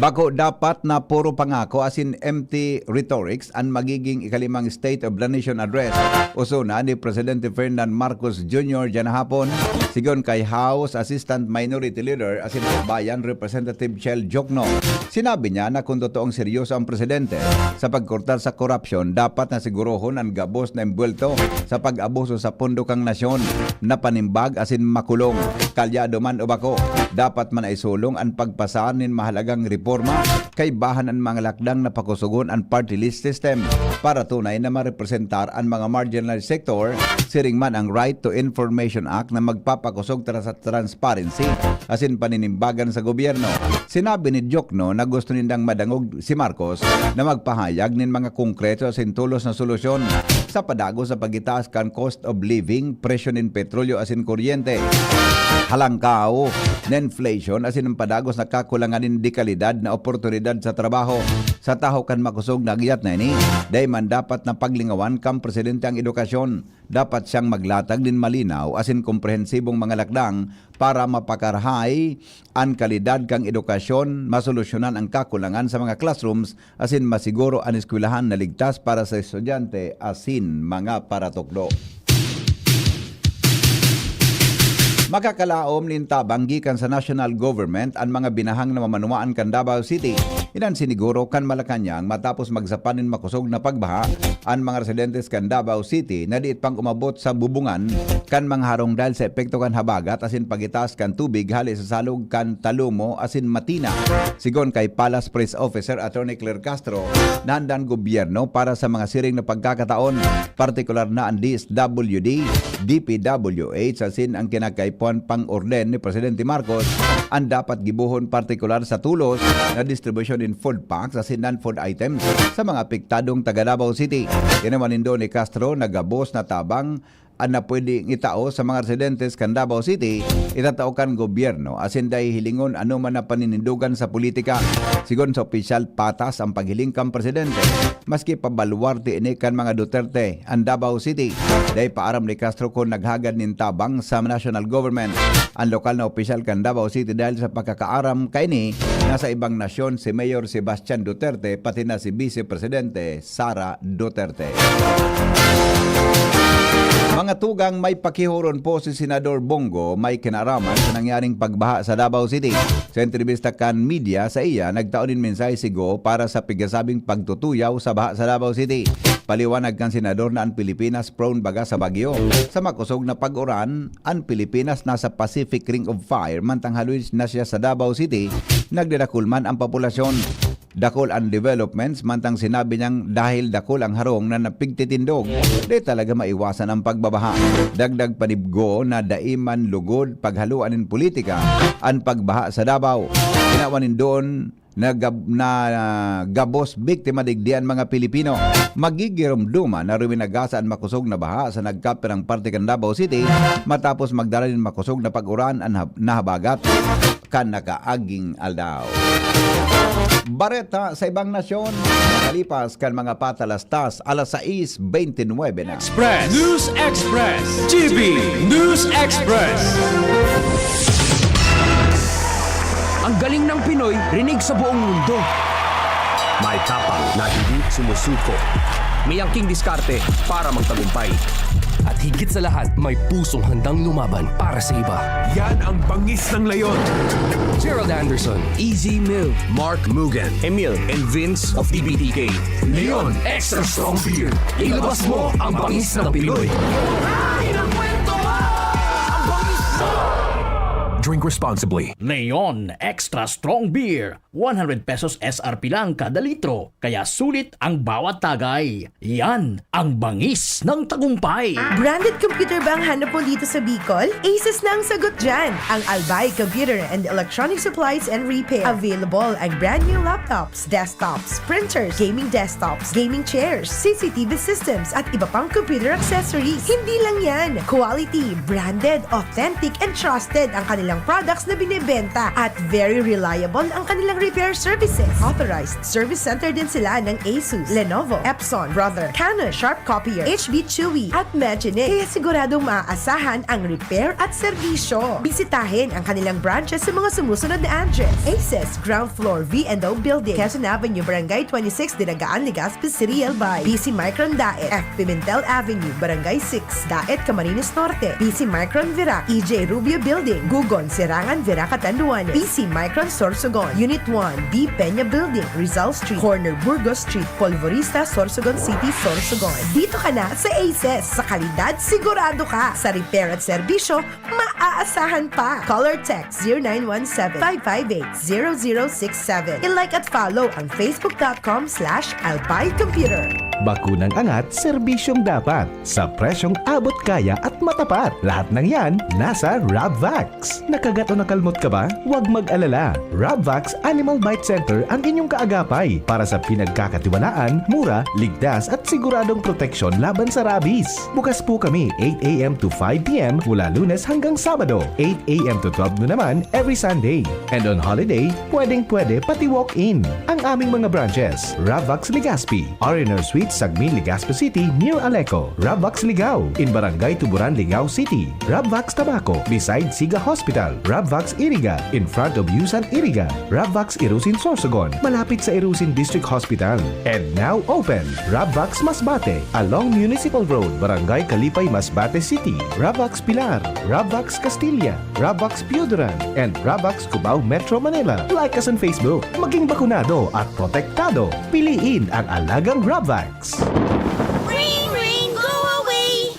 Bako dapat na puro pangako as in empty rhetorics ang magiging ikalimang State of the Nation address. Usuna ni Presidente Ferdinand Marcos Jr. dyan hapon, sigon kay House Assistant Minority Leader as in Bayan Representative Chel Jokno. Sinabi niya na kung totoong seryoso ang presidente sa pagkortar sa korupsyon, dapat na sigurohon ang gabos na embulto sa pag-abuso sa pundokang nasyon na panimbag as in makulong. Kalyado man o bako, dapat man ay sulong ang pagpasaan nin mahalagang reforma kay bahan ang mga lakdang na pakusugon ang party list system para tunay na marepresentar ang mga marginalized sector, siring man ang Right to Information Act na magpapakusog sa transparency as in paninimbagan sa gobyerno. Sinabi ni Jokno na gusto nindang madangog si Marcos na magpahayag nin mga konkreto as in tulos na solusyon sa padago sa pagitaas kan cost of living, presyo nin petrolyo as in kuryente, halangkaw na inflation as in ang padagos na kakulanganin di kalidad na oportunidad sa trabaho. Sa taho kan makusog na agiyat na ini, dahil man dapat na paglingawan kang presidente ang edukasyon. Dapat siyang maglatag din malinaw as in komprehensibong mga lakdang para mapakarhay ang kalidad kang edukasyon, masolusyonan ang kakulangan sa mga classrooms as in masiguro ang eskwelahan na ligtas para sa estudyante as in mga paratukdo. Makakalaom nintabang gikan sa national government ang mga binahang na mamanuaan kan Davao City. Inan siniguro kan Malacañang matapos magsapanin makusog na pagbaha ang mga residentes kan Davao City na diit pang umabot sa bubungan kan mga harong dahil sa epekto kan habagat asin pagitaas kan tubig hali sa salog kan Talumo asin Matina. Sigon kay Palace Press Officer Attorney Claire Castro, naandan gobyerno para sa mga siring na pagkakataon, partikular na ang DSWD, DPWH asin ang kinakaipuan pang orden ni Presidente Marcos ang dapat gibuhon partikular sa tulos na distribution in food packs as in non-food items sa mga apektadong taga Davao City. Yan naman nindo ni Castro nagabos na tabang na pwede itao sa mga residentes kan Davao City, itatao kan gobyerno asin dahil hilingon ano man na paninindugan sa politika. Sigon sa opisyal patas ang paghiling kan presidente, maski pabaluarte ini kan mga Duterte ang Davao City. Dahil paaram ni Castro kung naghagad nin tabang sa national government ang lokal na opisyal kan Davao City dahil sa pagkakaaram kay ni nasa ibang nasyon si Mayor Sebastian Duterte pati na si Vice Presidente Sara Duterte. Mga tugang may pakihuron po si Senador Bongo may kinaraman sa nangyaring pagbaha sa Davao City. Sa entrevista kan media sa iya, nagtaon din mensahe si Go para sa pigasabing pagtutuyaw sa baha sa Davao City. Paliwanag kan senador na ang Pilipinas prone baga sa bagyo. Sa makusog na pag-uran, ang Pilipinas nasa Pacific Ring of Fire mantang haluin na siya sa Davao City, nagdirakulman ang populasyon. Dakol ang developments mantang sinabi niyang dahil dakol ang harong na napigtitindog, di talaga maiwasan ang pagbabaha. Dagdag panibgo na daiman lugod paghaluan ng politika ang pagbaha sa Davao. Ginawanin doon na gabos biktima digdian mga Pilipino. Magigirumduma na ruminagasaan makusog na baha sa nagkapirang parte kan Davao City matapos magdala din makusog na pag-uran na habagat kan nakaaging aldaw. Bareta sa ibang nasyon, nakalipas kan mga patalastas alas 6:29 na. Express News Express GB News Express. Ang galing ng Pinoy, rinig sa buong mundo. May tapang na hindi sumusuko. May angking diskarte para magtagumpay. At higit sa lahat, may pusong handang lumaban para sa iba. Yan ang bangis ng leyon. Gerald Anderson, Easy Mill, Mark Mugen, Emil, and Vince of DBTK. Leon Extra Strong Beer. Ilabas mo ang bangis ng Pinoy. Drink responsibly. Leon Extra Strong Beer. 100 pesos SRP lang kada litro. Kaya sulit ang bawat tagay. Yan ang bangis ng tagumpay. Branded computer ba ang hanap mo dito sa Bicol? Aces na ang sagot dyan. Ang Albay Computer and Electronic Supplies and Repair. Available ang brand new laptops, desktops, printers, gaming desktops, gaming chairs, CCTV systems, at iba pang computer accessories. Hindi lang yan. Quality, branded, authentic, and trusted ang kanilang products na binibenta at very reliable ang kanilang repair services. Authorized service center din sila ng Asus, Lenovo, Epson, Brother, Canon, Sharp Copier, HB Chewy, at Magic. Kaya siguradong maaasahan ang repair at serbisyo. Bisitahin ang kanilang branches sa mga sumusunod na address. Aces, ground floor, V&O Building, Quezon Avenue, Barangay 26, Dinagaan, Legazpi City, Albay. BC Micron Daet, F. Pimentel Avenue, Barangay 6, Daet, Camarines Norte. BC Micron Virac, EJ Rubio Building, Gugon, Serangan, Virac, Catanduanes. BC Micron Sorsogon, Unit 1, D. Peña Building, Rizal Street, Corner Burgos Street, Polvorista, Sorsogon City, Sorsogon. Dito ka na sa Aces. Sa kalidad, sigurado ka. Sa repair at serbisyo, maaasahan pa. Call or text 0917-558-0067. I-like at follow ang facebook.com/alpaycomputer. Bakunang angat, serbisyong dapat. Sa presyong abot kaya at matapat. Lahat ng yan, nasa Rabvax. Nakagat o nakalmot ka ba? Huwag mag-alala. Rabvax Animal Bite Center ang inyong kaagapay para sa pinagkakatiwalaan, mura, ligtas at siguradong proteksyon laban sa rabies. Bukas po kami 8 a.m. to 5 p.m. mula Lunes hanggang Sabado, 8 a.m. to 12 noon naman every Sunday. And on holiday, pwedeng-pwede pati walk-in. Ang aming mga branches, Rabvax Legazpi, R&R Suite Sagmin, Legazpi City near Aleco, Rabvax Ligao in Barangay Tuburan, Ligao City, Rabvax Tabaco beside Siga Hospital, Rabvax Iriga in front of Yusan Iriga, Rabvax Irusin Sorsogon malapit sa Irusin District Hospital. And now open, Rabvax Masbate along Municipal Road, Barangay Kalipay, Masbate City, Rabvax Pilar, Rabvax Castilla, Rabvax Pioduran, and Rabvax Cubao Metro Manila. Like us on Facebook. Maging bakunado at protektado. Piliin ang alagang Rabvax. Ring, ring, go away!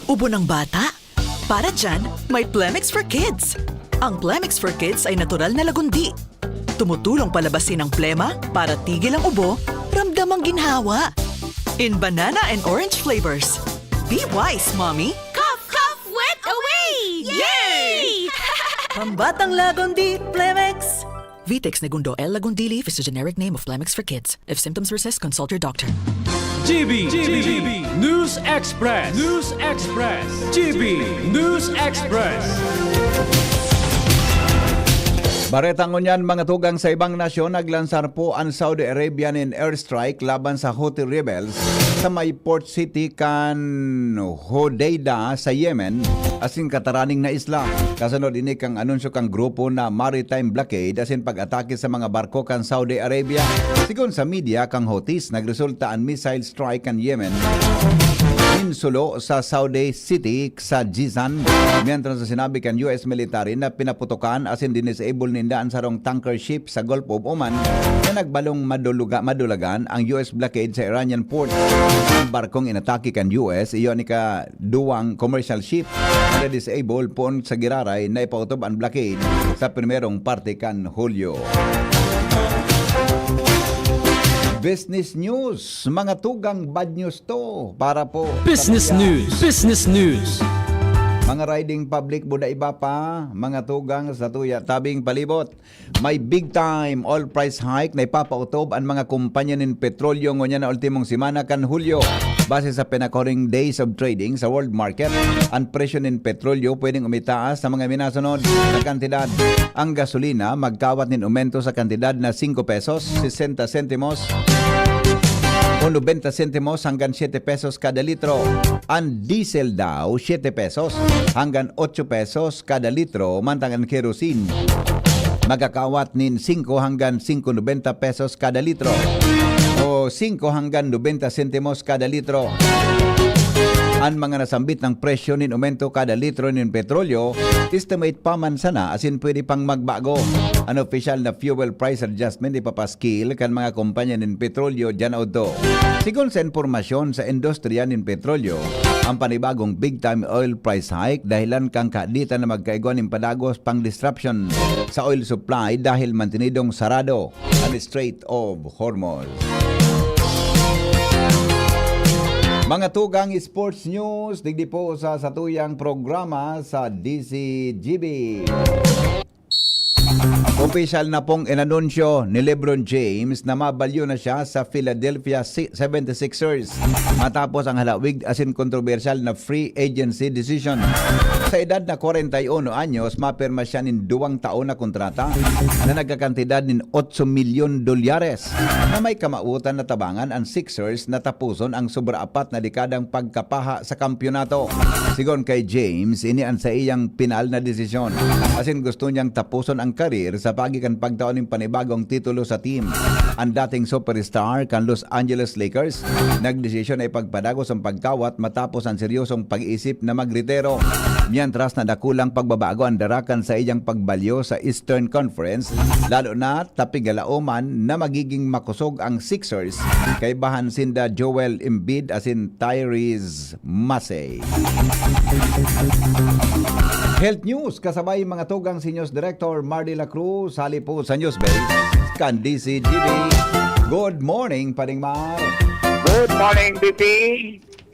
Ubo ng bata? Para dyan, may Plemix for Kids. Ang Plemix for Kids ay natural na lagundi. Tumutulong palabasin ang plema para tigil ang ubo, ramdam ang ginhawa. In banana and orange flavors. Be wise, Mommy! Cough, cough, wet away! Yay! Pambatang lagundi, Plemix! Vitex Negundo L. Lagundili is the generic name of Plemix for kids. If symptoms persist, consult your doctor. GB News Express. News Express. GB News Express. Baretang ngunyan mga tugang sa ibang nasyon, naglansar po ang Saudi Arabian in airstrike laban sa Houthi rebels sa may port city kan Hodeidah sa Yemen asin kataraning na isla. Kasunod ini kang anunsyo kang grupo na maritime blockade asin pag-atake sa mga barko kan Saudi Arabia. Sigon sa media kang Houthis nagresulta ang missile strike kan Yemen insulo sa Saudi City sa Jizan, mientras sa sinabi kan US military na pinaputukan asin dinisable nindaan sarong tanker ship sa Gulf of Oman na nagbalong madulagan ang US blockade sa Iranian port. Ang barkong inatake kan US iyon ni ka duwang commercial ship na disable pon sa giraray na ipautob ang blockade sa primerong parte kan Hulyo. Business news. Mga tugang bad news to para po. Business news. Business news. Mga riding public buda iba pa, mga tugang sa tuya tabing palibot. May big time oil price hike na ipapautob ang mga kumpanya ng petrolyo ngonya na ultimong semana kan Hulyo. Base sa pinakahuling days of trading sa world market, ang presyo ng petrolyo pwedeng umitaas sa mga minasunod na kantidad. Ang gasolina magkawat nin aumento sa kantidad na 5 pesos, 60 sentimos o 90 sentimos hanggang 7 pesos kada litro. Ang diesel daw 7 pesos hanggang 8 pesos kada litro, mantang ang kerosene magkakawat nin 5 hanggang 5.90 pesos kada litro o 5 hanggang 90 sentimos kada litro. Ang mga nasambit ng presyo nin aumento kada litro nin petrolyo, estimate pa man sana asin pwede pang magbago. Ang official na fuel price adjustment ipapaskil kan mga kumpanya nin petrolyo dyan o do. Sigon sa informasyon sa industriya nin petrolyo, ang panibagong big time oil price hike dahilan kang kaaditan na magkaigwan ng padagos pang disruption sa oil supply dahil mantinidong sarado ang Strait of Hormuz. Mga tugang sports news, digdi po sa satuyang programa sa DCGB. Official na pong inanunsyo ni LeBron James na mabalyo na siya sa Philadelphia 76ers matapos ang halawig asin kontrobersyal na free agency decision. Sa edad na 41 anyos, mapirma siya ng 2 taon na kontrata na nagkakantidad ng $8 milyon na may kamautan na tabangan ang Sixers na tapuson ang sobra-4 na dekadang pagkapaha sa kampyonato. Sigon kay James, ini ang sa iyang pinal na desisyon. Asin gusto niyang tapuson ang karir sa pagikan pagtaon ng panibagong titulo sa team. Ang dating superstar kan Los Angeles Lakers nagdesisyon ay pagpadagos ang pagkawat matapos ang seryosong pag-iisip na magretiro. Mientras na dakulang pagbabago ang darakan sa iyang pagbalyo sa Eastern Conference, lalo na tapigalauman na magiging makusog ang Sixers kay bahan sinda Joel Embiid asin Tyrese Maxey. Health News kasabay mga tugang si News Director Mardy La Cruz, hali po sa Newsbase kan DCGB. Good morning, Paring Mar. Good morning, BP.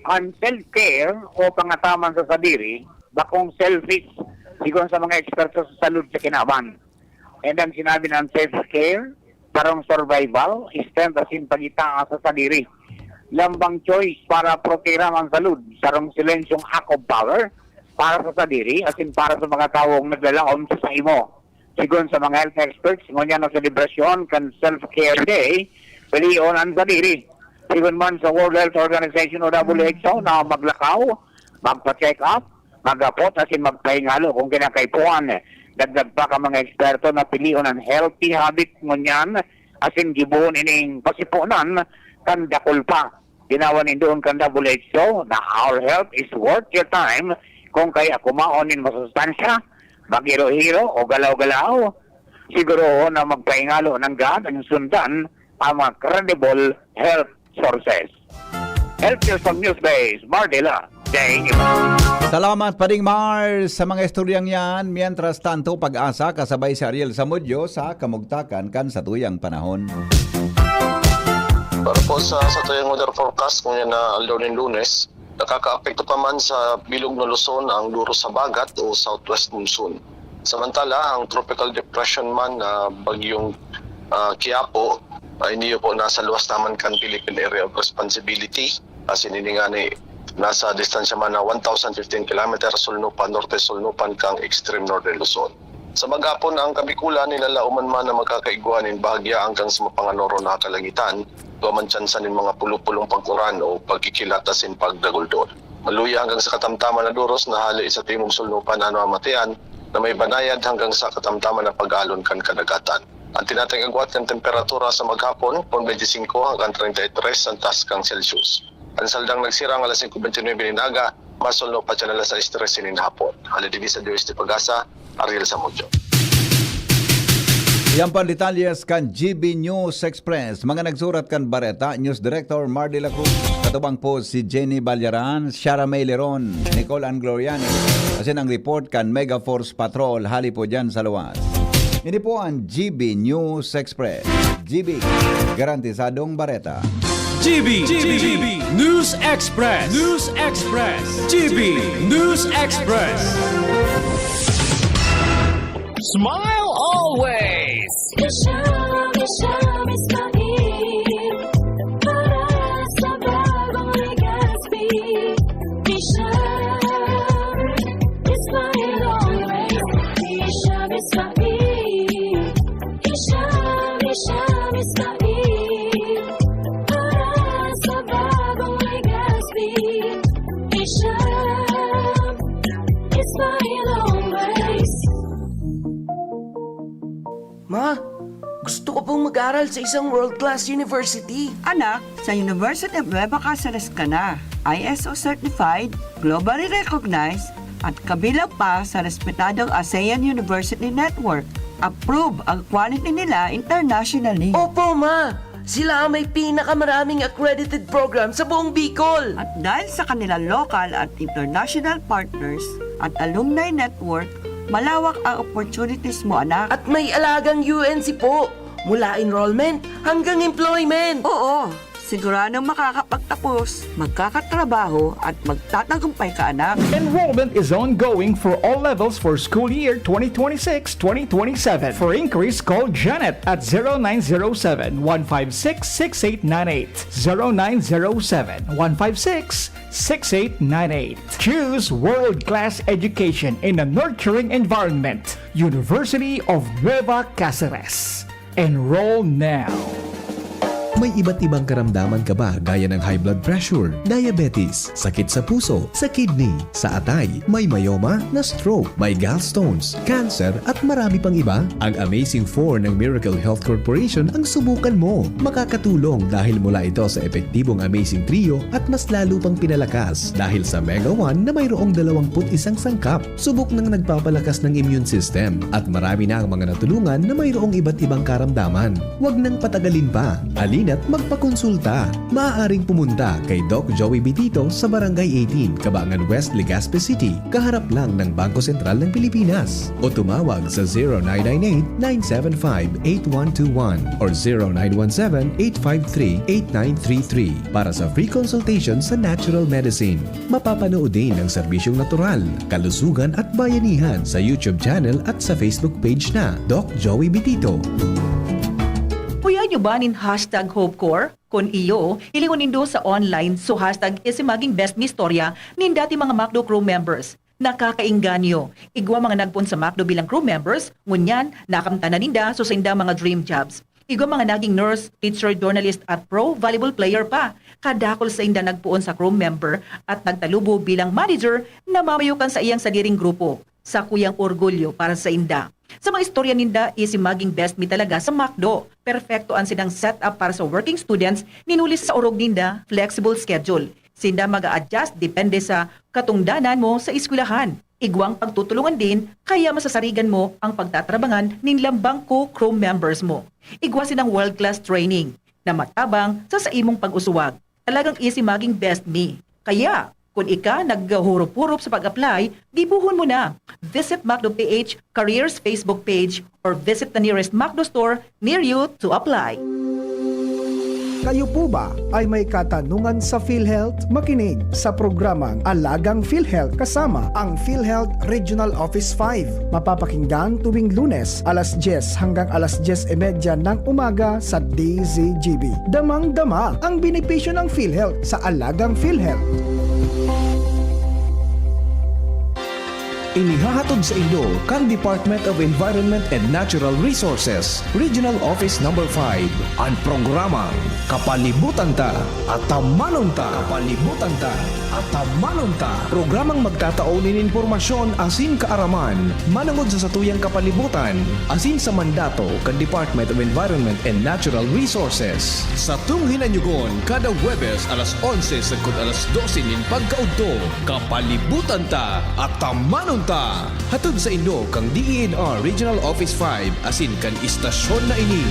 Ang self-care o pangataman sa sadiri, bakong selfish, sigon sa mga eksperto sa salud sa kinaban. And ang sinabi ng self-care, parang survival, strength asin pagita sa sadiri. Lambang choice para protira ang salud, sarong silensyong act of power, para sa sadiri, asin para sa mga taong naglalaon sa imo. Sigon sa mga health experts, ngunyan ang selebrasyon kan self-care day, piliyon ang sadiri. Sigon man sa World Health Organization o WHO na maglakaw, magpa-check up, magapot, asin magpahingalo kung kinakaipuan. Dagdag pa ka mga eksperto na piliyon ang healthy habit ngunyan, asin gibuon ining pasipunan, kan dakul pa. Ginawa ni doon kan WHO na our health is worth your time kung kaya kumaonin masustansya, maghiro-hiro o galaw-galaw, siguro na magpaingalo ng God ang sundan ang mga credible health sources. Health News from Newsbase, Mardela, Day. Salamat, Paring Mar, sa mga istoryang yan. Mientras tanto, pag-asa kasabay si Ariel Zamudyo sa kamugtakan kan sa tuyang panahon. Para po sa tuyang weather forecast, kung yan na aldaw ng Lunes, nakaka-apekto pa man sa bilog na Luzon ang duro sa bagat o southwest monsoon. Samantala, ang tropical depression man na bagyong Quiapo ay niyo po nasa luwas naman kan Philippine Area of Responsibility. As iningani, nasa distansya man na 1,015 km sulnupan, norte sulnupan kang extreme northern Luzon. Sa maghapon ang Kabikulan, nilalauman man na magkakaiguanin bahagya hanggang sa mapanganoro na kalangitan, duman tsansan ng mga pulupulong pagkuran o pagkikilatasin pagdagol doon. Maluya hanggang sa katamtaman na duros na hali sa timong sulnupan na namamatian na may banayad hanggang sa katamtaman na pag-alon kan kadagatan. Ang tinatayang agwat ng temperatura sa maghapon, 25 hanggang 33 ang taas kang Celsius. Ang saldang nagsirang alas 5:29 ninaga, masulno pa dyan alas 6:13 hapon. Halidigi sa Diyos de Pagasa, Ariel Zamudyo. Yan pa detalyes kan GB News Express. Mga nagsurat kan Bareta, News Director Mardy La Cruz. Katubang po si Jenny Balyaran, Shara May Leron, Nicole Angloriani. Kasi ang report kan Mega Force Patrol, hali po dyan sa luwas. Hindi po ang GB News Express. GB, garantisadong Bareta. GB News Express. News Express. GB News Express. Smile always. Ma, gusto ko pong mag-aral sa isang world-class university. Anak, sa University of Nueva Cáceres ka na. ISO certified, globally recognized, at kabilang pa sa respetadong ASEAN University Network. Approve ang quality nila internationally. Opo, Ma! Sila ang may pinakamaraming accredited program sa buong Bicol. At dahil sa kanilang local at international partners at alumni network, malawak ang opportunities mo, anak. At may alagang UNC po, mula enrollment hanggang employment. Oo, Siguradong makakapagtapos, magkakatrabaho at magtatagumpay ka, anak. Enrollment is ongoing for all levels for school year 2026-2027. For inquiries, call Janet at 0907-156-6898. 0907-156-6898. Choose world-class education in a nurturing environment. University of Nueva Cáceres. Enroll now. May iba't ibang karamdaman ka ba gaya ng high blood pressure, diabetes, sakit sa puso, sa kidney, sa atay, may myoma, na stroke, may gallstones, cancer at marami pang iba? Ang Amazing 4 ng Miracle Health Corporation ang subukan mo. Makakatulong dahil mula ito sa epektibong Amazing Trio at mas lalo pang pinalakas dahil sa Mega 1 na mayroong 21 sangkap. Subok ng nagpapalakas ng immune system at marami na ang mga natulungan na mayroong iba't ibang karamdaman. Huwag nang patagalin pa. Alina't magpakonsulta. Maaaring pumunta kay Doc Joey Bitito sa Barangay 18, Cabangan West, Legazpi City, kaharap lang ng Bangko Sentral ng Pilipinas. O tumawag sa 0998-975-8121 or 0917-853-8933 para sa free consultation sa natural medicine. Mapapanood din ang serbisyong natural, kalusugan at bayanihan sa YouTube channel at sa Facebook page na Doc Joey Bitito. Puya nyo ba nin hashtag HopeCore? Kung iyo, ilingon nindo sa online so hashtag isimaging best mi storya nin dati mga MacDo crew members. Nakakainganyo. Igwa mga nagpun sa MacDo bilang crew members, ngunyan, nakamtanan ninda so sa inda mga dream jobs. Igwa mga naging nurse, teacher, journalist at pro volleyball player pa. Kadakol sa inda nagpuon sa crew member at nagtalubo bilang manager na mamayukan sa iyang sadiring grupo. Sa kuyang orgulyo para sa inda. Sa mga istorya ninda, isimaging best mi talaga sa MacDo. Perfecto ang sinang setup para sa working students, ninulis sa urog ninda, flexible schedule. Sinda mag-a-adjust depende sa katungdanan mo sa eskwelahan. Igwang pagtutulungan din, kaya masasarigan mo ang pagtatrabangan nin bangko crew members mo. Igwa sinang world-class training na matabang sa imong pag-usuwag. Talagang isimaging best mi. Kaya, kung ika naghurup-hurup sa pag-apply, dibuhon mo na. Visit MacDo PH Careers Facebook page or visit the nearest MacDo store near you to apply. Kayo po ba ay may katanungan sa PhilHealth? Makinig sa programang Alagang PhilHealth kasama ang PhilHealth Regional Office 5. Mapapakinggan tuwing Lunes alas 10 hanggang alas 10:30 ng umaga sa DZGB. Damang-dama ang benepisyo ng PhilHealth sa Alagang PhilHealth. Inihahatod sa inyo kang Department of Environment and Natural Resources, Regional Office No. 5, ang programang Kapalibutan Ta at Tamanon Ta. Kapalibutan Ta at Tamanon Ta. Programang magtataunin informasyon asin kaaraman, manangod sa satuyang kapalibutan, asin sa mandato kang Department of Environment and Natural Resources. Sa tunghinanyugon, kada Huwebes alas 11 sagkod alas 12 nin pagkaudto, Kapalibutan Ta at Tamanon Ta. Hatod sa inyo kang DENR Regional Office 5 asin kan istasyon na ini.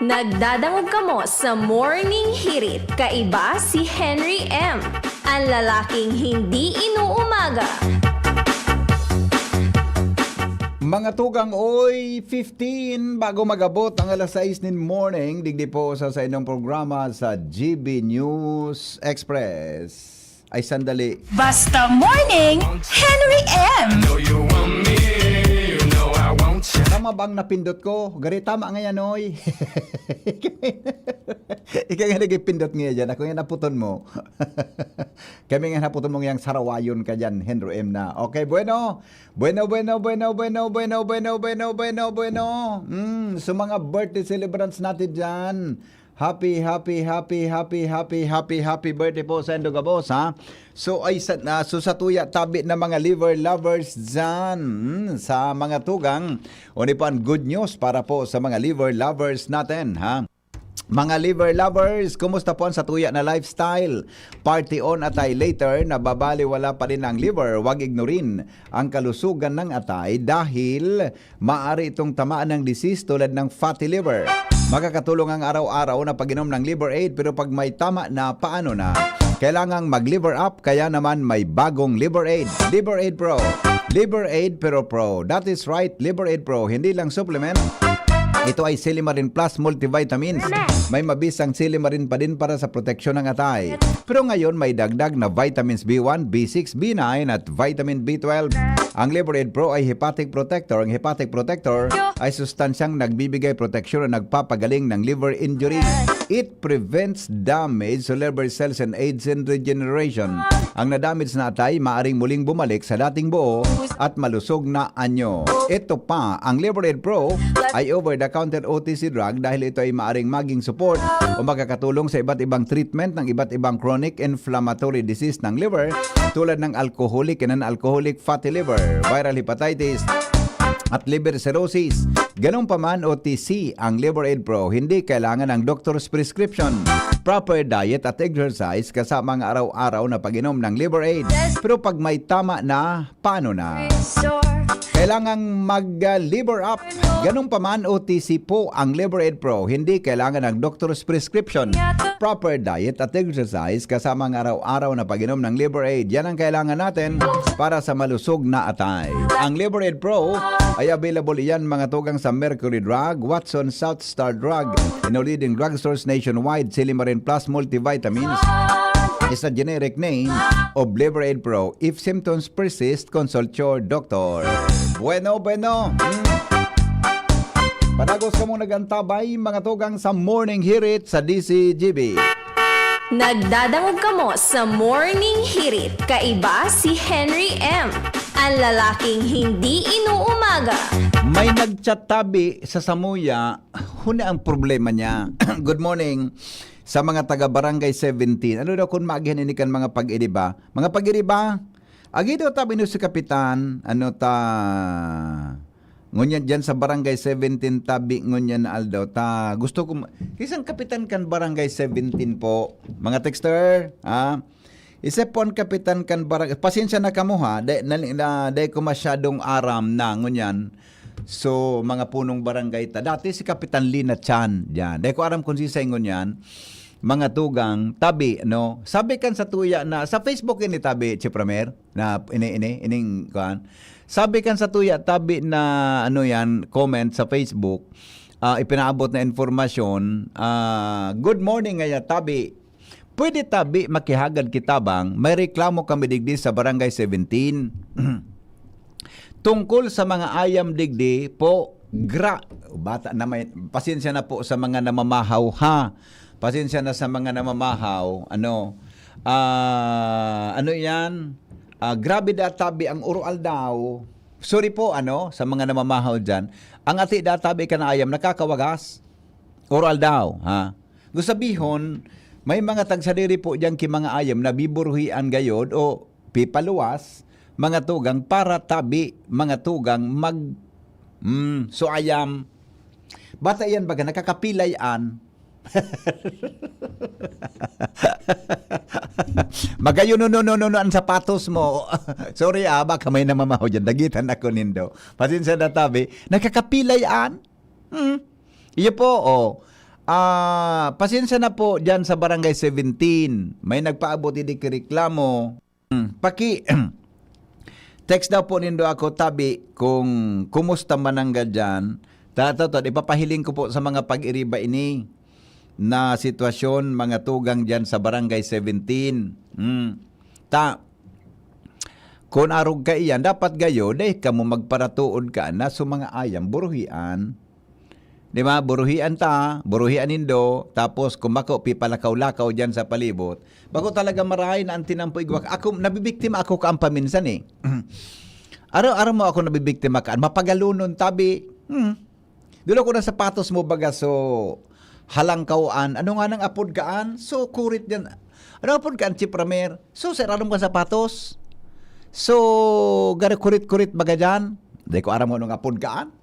Nagdadangog kamo sa Morning Hirit. Kaiba si Henry M. Ang lalaking hindi inuumaga. Mga tugang oy 15 bago magabot ang alas 6 nin morning, digdi po sa inyong programa sa GB News Express. Ay sandali. Basta Morning, Henry M. Tama bang napindot ko? Gari tama nga yan, oy. Ikaw nga nagipindot nga dyan. Ako nga naputon mo. Kami nga naputon mo nga sarawayon ka dyan, Henry M. na. Okay, bueno. Bueno. So mga birthday celebrants natin dyan. Happy birthday po sa Endo Gabos, ha? So ay sa tuya tabi na mga liver lovers dyan, sa mga tugang. Oni po ang good news para po sa mga liver lovers natin, ha? Mga liver lovers, kumusta po ang sa tuya na lifestyle? Party on atay later, nababaliwala pa rin ang liver. Huwag ignorin ang kalusugan ng atay dahil maaari itong tamaan ng disease tulad ng fatty liver. Makakatulong ang araw-araw na pag-inom ng Liver Aid, pero pag may tama na, paano na? Kailangang mag-liver up, kaya naman may bagong Liver Aid. Liver Aid Pro. Liberaid Pero Pro. That is right, Liberaid Pro. Hindi lang supplement. Ito ay Silimarin Plus Multivitamins. May mabisang Silimarin pa din para sa proteksyon ng atay. Pero ngayon may dagdag na vitamins B1, B6, B9 at vitamin B12. Ang Liberaid Pro ay hepatic protector. Ang hepatic protector ay sustansyang nagbibigay proteksyon na nagpapagaling ng liver injury. It prevents damage sa liver cells and aids in regeneration. Ang nadamage na atay maaring muling bumalik sa dating buo at malusog na anyo. Ito pa, ang Liberaid Pro ay over-the-counter OTC drug dahil ito ay maaring maging support o makakatulong sa iba't ibang treatment ng iba't ibang chronic inflammatory disease ng liver tulad ng alcoholic and non-alcoholic fatty liver, viral hepatitis, at liver cirrhosis. Ganun pa man OTC ang Liberaid Pro, hindi kailangan ng doctor's prescription. Proper diet at exercise kasama ang araw-araw na pag-inom ng Liberaid. Pero pag may tama na, paano na? Kailangang mag-liver up. Ganun pa man OTC po ang Liberaid Pro, hindi kailangan ng doctor's prescription. Proper diet at exercise kasama ang araw-araw na pag-inom ng Liberaid. Yan ang kailangan natin para sa malusog na atay. Ang Liberaid Pro ay available iyan mga tugang sa Mercury Drug, Watson, South Star Drug, in the leading drugstores nationwide. Silimarin Plus Multivitamins is a generic name of Liberaid Pro. If symptoms persist, consult your doctor. Bueno. Panagos ka mong nagantabay mga tugang sa Morning Hirit sa DCGB. Nagdadangog ka mo sa Morning Hirit. Kaiba si Henry M. Ang lalaking hindi inuumaga. May nagchat-tabi sa Samuya, huna ang problema niya. Good morning sa mga taga-barangay 17. Ano daw kung magihan inikan mga pag-iriba? Mga pag-iriba, agi daw tabi no si Kapitan, ngunyan dyan sa barangay 17 tabi ngunyan Aldo, gusto ko, isang kapitan kan barangay 17 po, mga texter, isipon kapitan kan barangay, pasensya na kamo ha, day ko masyadong aram na ngunyan, so mga punong barangay dati si Kapitan Lina Chan, dyan, day ko aram kung si sa ngunyan, mga tugang tabi sabi kan sa tuya na sa Facebook ini tabi Chipramer na ining kan sabi kan sa tuya tabi na comment sa Facebook ipinaabot na informasyon good morning ngaya tabi pwede tabi makihagad kitabang may reklamo kami digdi sa barangay 17 tungkol sa mga ayam digdi po bata na may pasensya na po sa mga namamahaw ha. Pasensya na sa mga namamahaw. Grabe databi ang oral daw. Sorry po, sa mga namamahaw dyan. Ang ati databi ka na ayam, nakakawagas. Oral daw, ha? Gusto sabihon, may mga tagsadiri po dyan ki mga ayam na biburhian gayod o pipaluwas, mga tugang para tabi, mga tugang so ayam. Bata yan baga, nakakapilayan. Magayo no ang sapatos mo. Sorry baka may namamaho dyan. Dagitan ako nindo. Pasensya na tabi. Nakakapilayan. Iyo po pasensya na po dyan sa barangay 17. May nagpaabot hindi reklamo. Text daw po nindo ako tabi kung kumusta manangga dyan. Ipapahiling ko po sa mga pag-iriba ini na sitwasyon mga tugang dyan sa barangay 17. Kung arog ka iyan, dapat gayo, dahil ka mo magparatuod ka na sa mga ayam, buruhian. Di ba? Buruhian nindo, tapos kumako, pipalakaw-lakaw dyan sa palibot. Bako talaga marahay na ang tinampo igwak. Ako, nabibiktima ako ka ang paminsan eh. Araw-araw mo ako nabibiktima ka. Mapagalunon tabi. Dulo ko na sapatos mo baga, so halangkawaan. Ano nga nang apod kaan? So, kurit yan. Ano apod kaan, Chipramer? So, sirarom ka sapatos. So, gari kurit-kurit baga dyan. Di ko aram mo nung apod kaan.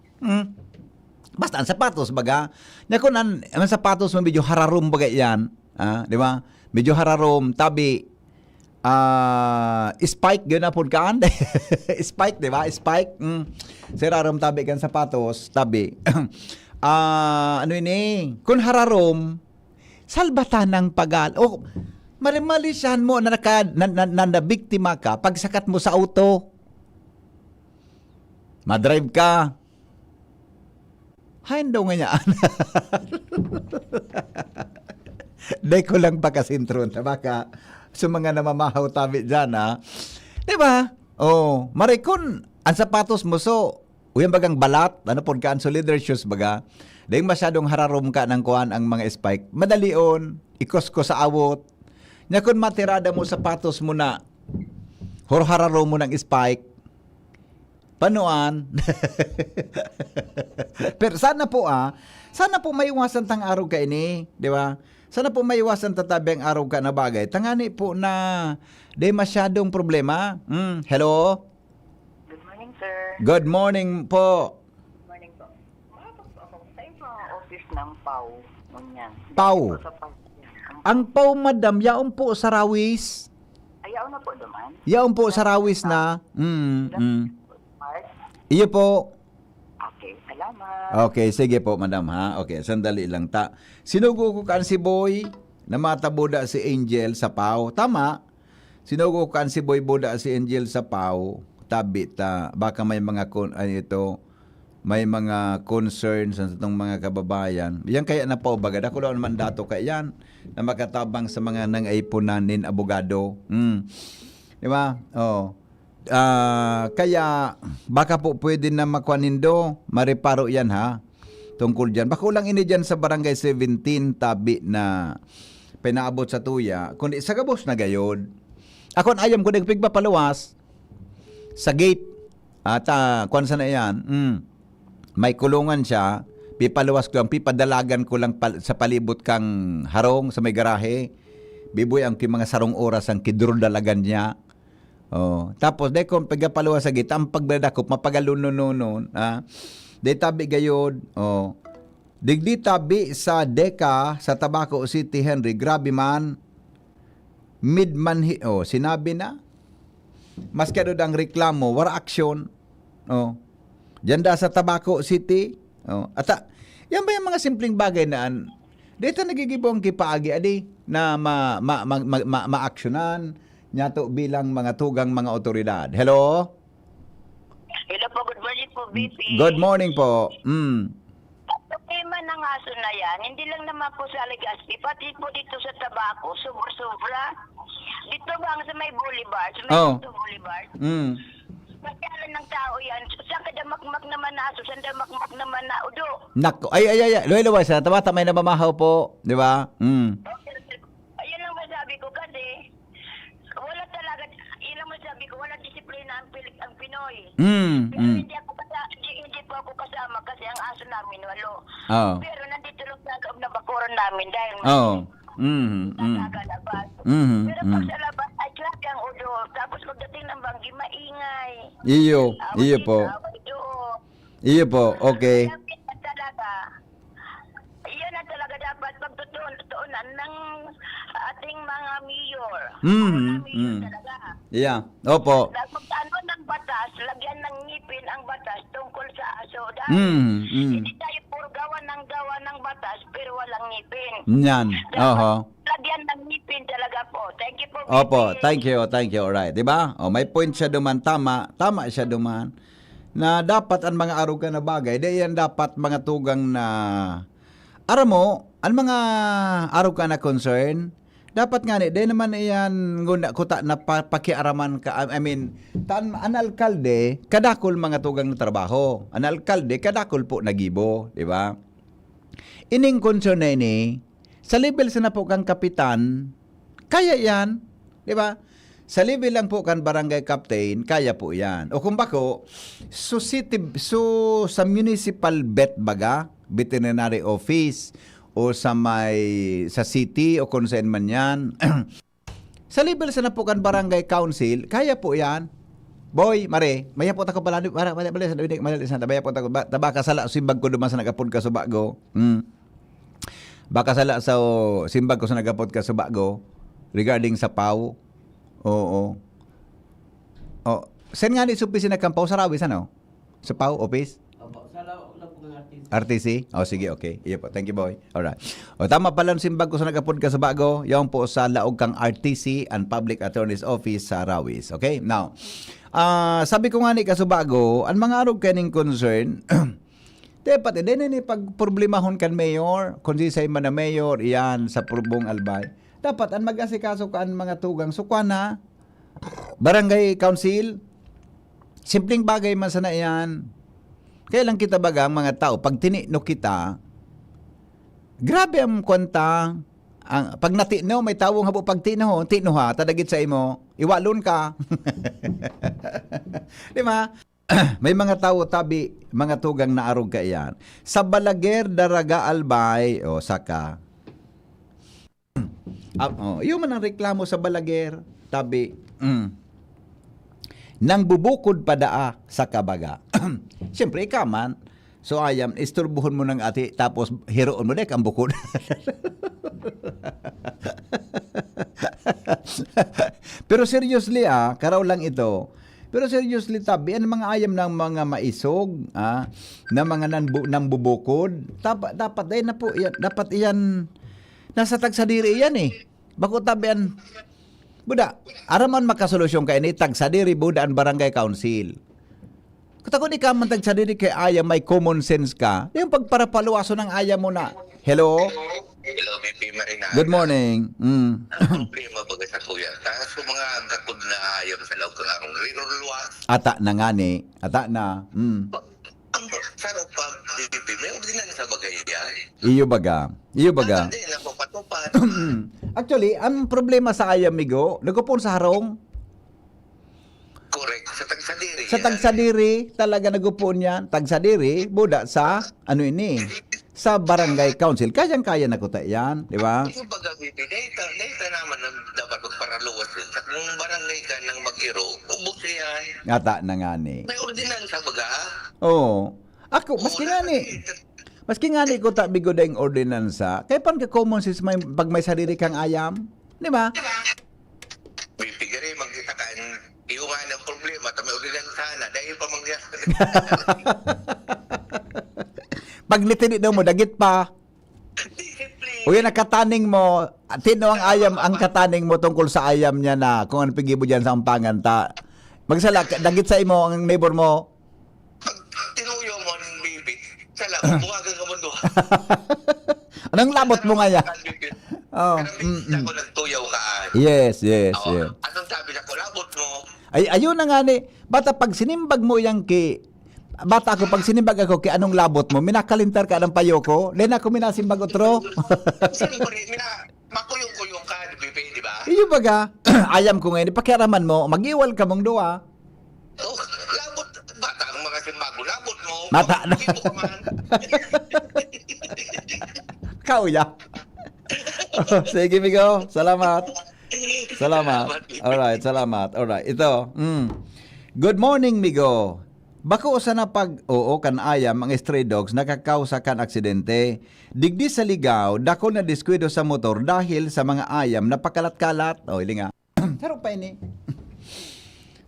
Basta ang sapatos baga. Naku, ang sapatos mo medyo hararom baga yan. Di ba? Medyo hararom, tabi. Spike, yun apod kaan. Spike, di ba? Spike. Sirarom tabi kan sapatos, tabi. Kung hararom, salbatan ng pagal. Marimalisan mo na nabiktima ka pagsakat mo sa auto. Madrive ka. Hain daw nga niya. Day ko lang pa kasintron. Baka sa mga namamahaw tabi dyan, ha? Diba? Oh, marikon, ang sapatos mo so, uyang bagang balat, ano po ka, so leather shoes baga, dahil masyadong hararom ka ng kuhan ang mga spike, madalion, ikos ko sa awot, nya kung matirada mo sapatos mo na, hararom mo ng spike, panuan. Pero sana po may iwasan tang araw ka ini, di ba? Sana po may iwasan tatabi ang araw ka na bagay. Tangani po na di masyadong problema. Hello? Good morning, sir. Good morning po. Good morning po. Sa mga office ng PAW. Ngunyan. PAW. Ang PAW, madam, yaon po sa Rawis. Ayaw na po duman. Yaon po sa Rawis na. Iyo po. Okay, salamat. Okay, sige po, madam, ha? Okay, sandali lang ta. Sinugo ko kan si Boy na matabuda si Angel sa PAW. Tama. Sinugo ko kan si Boy buda si Angel sa PAW. Tabi ta. Baka may mga may mga concerns sa itong mga kababayan. Yan kaya na PAW bagad. Ako lang mandato kaya yan na makatabang sa mga nangaipunanin abogado. Diba? Oh. Kaya baka po pwede na makwanindo, mareparo yan ha, tungkol dyan. Baka lang ini dyan sa barangay 17 tabi na pinaabot sa tuya, kundi sa gabos na gayod. Ako ayam ko ng pigpapaluwas sa gate at kung saan na yan, may kulungan siya, pipaluwas ko lang, pipadalagan ko lang sa palibot kang harong sa may garahe, biboy ang mga sarong oras ang kidrudalagan niya. Oh, tapos de kung pagpaluwa sa gita ang pagdadakop mapagalunon de tabi gayod. Oh, digdi tabi sa Deka sa Tabaco City, Henry, grabe man midman sinabi na mas kadod ang reklamo war action. Oh, diyan da sa Tabaco City. Oh, ata yan ba yung mga simpleng bagay na dito nagigibong kipaagi adi na ma-actionan nyato bilang mga tugang mga otoridad. Hello? Hello po, good morning po, BP. Good morning po. Tema ng aso na yan, hindi lang naman po sa Legazpi, pati po dito sa Tabaco, sobra-sobra. Dito bang sa may boulevard, sa may boulevard? Magkalan ng tao yan. Saan ka damakmak naman na aso, saan damakmak naman na udo? Nako, ay. Luway sa tabata may namamahaw po, di ba? Ayun lang masabi ko kasi, wala talaga, yun lang masabi ko, wala disiplina ang Pinoy. Pero hindi po ako kasama kasi ang aso namin walo. Pero nandito lang sa loob na bakuran namin dahil nakalabas. Pero pag sa labas, ay grabe ang udo. Tapos pagdating ng banggi, maingay. Iyo po. Iyo po, okay. Iyan na talaga dapat pagtutunan ng ating mga mayor. Talaga. Yeah, opo. Ano ng batas, lagyan ng ngipin ang batas tungkol sa aso. Dahil hindi tayo puro gawa ng batas pero walang ngipin. Yan, Lagyan ng ngipin talaga po. Thank you po. Opo, thank you. Alright, di ba? May point siya duman, tama siya duman. Na dapat ang mga arugan na bagay, yan dapat mga tugang na aram mo, ang mga arugan na concern, dapat nga ni, naman iyan ngunda kuta na pakiaraman ka, an alkalde, kadakol mga tugang na trabaho. An alkalde, kadakol po nagibo, di ba? Ining concern na ini, sa level sa na po kang kapitan, kaya yan, di ba? Sa level lang po kan barangay captain, kaya po yan. O kung bako, sa municipal vet baga, veterinary office, o sa city, o kung saan man yan. Sa level sa na po kan barangay council, kaya po yan. Boy, mare, maya po tako pala, maya po tako, baka sala, simbag ko duman sa nagapod ka subago. Baka sala sa simbag ko sa nagapod ka subago, regarding sa PAW. Oo. Saan nga ni sa opisina kang PAW sa Rawis, ano? Sa PAW office? Opo, sa RTC? O sige, okay. Iyo po. Thank you, boy. Alright. O tama pala simbag ko sa nagapod ka sa bago. Yung po sa laog kang RTC and Public Attorney's Office sa Rawis. Okay? Now, sabi ko nga ni kasubago, ang mga arog kaning concern, dapat din ni pagproblemahon kan mayor, kung say man na mayor, iyan sa Purbong Albay. Dapat ang mag-asikaso ka ang mga tugang sukwana, barangay council, simpleng bagay man sana iyan. Kaya lang kita baga ang mga tao, pag tinino kita, grabe ang kwenta. Pag natino, may tawong habo pag tino ha, tadagit sa imo, iwalon ka. Di ba? May mga tao tabi, mga tugang na arog ka iyan. Sa Balaguer, Daraga, Albay, o saka. Yung man ang reklamo sa Balaguer, tabi, nang bubukod pa daa sa kabaga. Siyempre, ikaman. So, ayam, isturbuhon mo ng ati, tapos hiroon mo dek ang bukod. Pero seriously, karaw lang ito. Pero seriously, tabi, ang mga ayam ng mga maisog, na mga nambubukod, dapat ay na po, dapat iyan, nasa tagsadiri yan Bako tabi yan, buda, araman makasolusyon kayo ni tagsadiri buda ang barangay council. Kung di ka man tagsadiri kay aya may common sense ka, yung pagparapaluwaso ng aya mo na. Hello? Hello, BP Marina. Good morning. Ang problema baga sa kuya, taas ko mga kakod na ayaw sa law kang riruluwas. Ata na nga ni. Ata na. Ang sarap pa, BP, may ordinan sa bagay yan. Iyo baga. Hindi, napapatupad. Actually, ang problema sa aya, migo, nagupon sa harong. Correct, sa tagsadiri. Sa tagsadiri, talaga nagupon yan. Tagsadiri, buda sa, sa barangay council. Kayang-kaya na ko yan, di ba? Yung baga, BP, dahita naman na dapat magparaluwas yun. Sa kung barangay ka ng mag-iro, ubos yan. Ata na nga ni. May ordinan sa baga. Oo. Ako, maski nga ni ko bigo da yung ordinansa, kaya pan ka common sense pag may sarili kang ayam, di ba? Bipigari, magkita ka, iungan ang problema, may ordinan sana, dahil pa mangyas. Pag litinit daw mo, dagit pa. O yan, nakataning mo, tino ang ayam, ang kataning mo tungkol sa ayam niya na kung ano pigibo dyan sa ampangan ta. Magsala, dagit sa imo, ang neighbor mo. Tinuyo mo ang bibit, sala, buwagan ka mundo. Anong labot mo nga yan? Ako nagtuyaw ka. Yes. Anong sabi na ko, labot mo? Ayun na nga ni, bata pag sinimbag mo yang bata ako, pag sinimbag ako, anong labot mo? Minakalintar ka ng payo ko? Then ako minasimbag otro? Siyempre, makuyong-kuyong ka, di ba? Iyo baga, ayam ko ngayon, pakiaraman mo, mag-iwal ka mong duwa. Oh, labot, bata ang mga simbago, labot mo. Mata na. Kauya. Sige, Migo. Salamat. Alright, salamat. Alright, ito. Good morning, Migo. Bako sa na kan ayam ang stray dogs nakakausa kan aksidente. Digdi sa ligaw, dako na diskuido sa motor dahil sa mga ayam na pakalat-kalat. Ilinga. Sarap pa ini.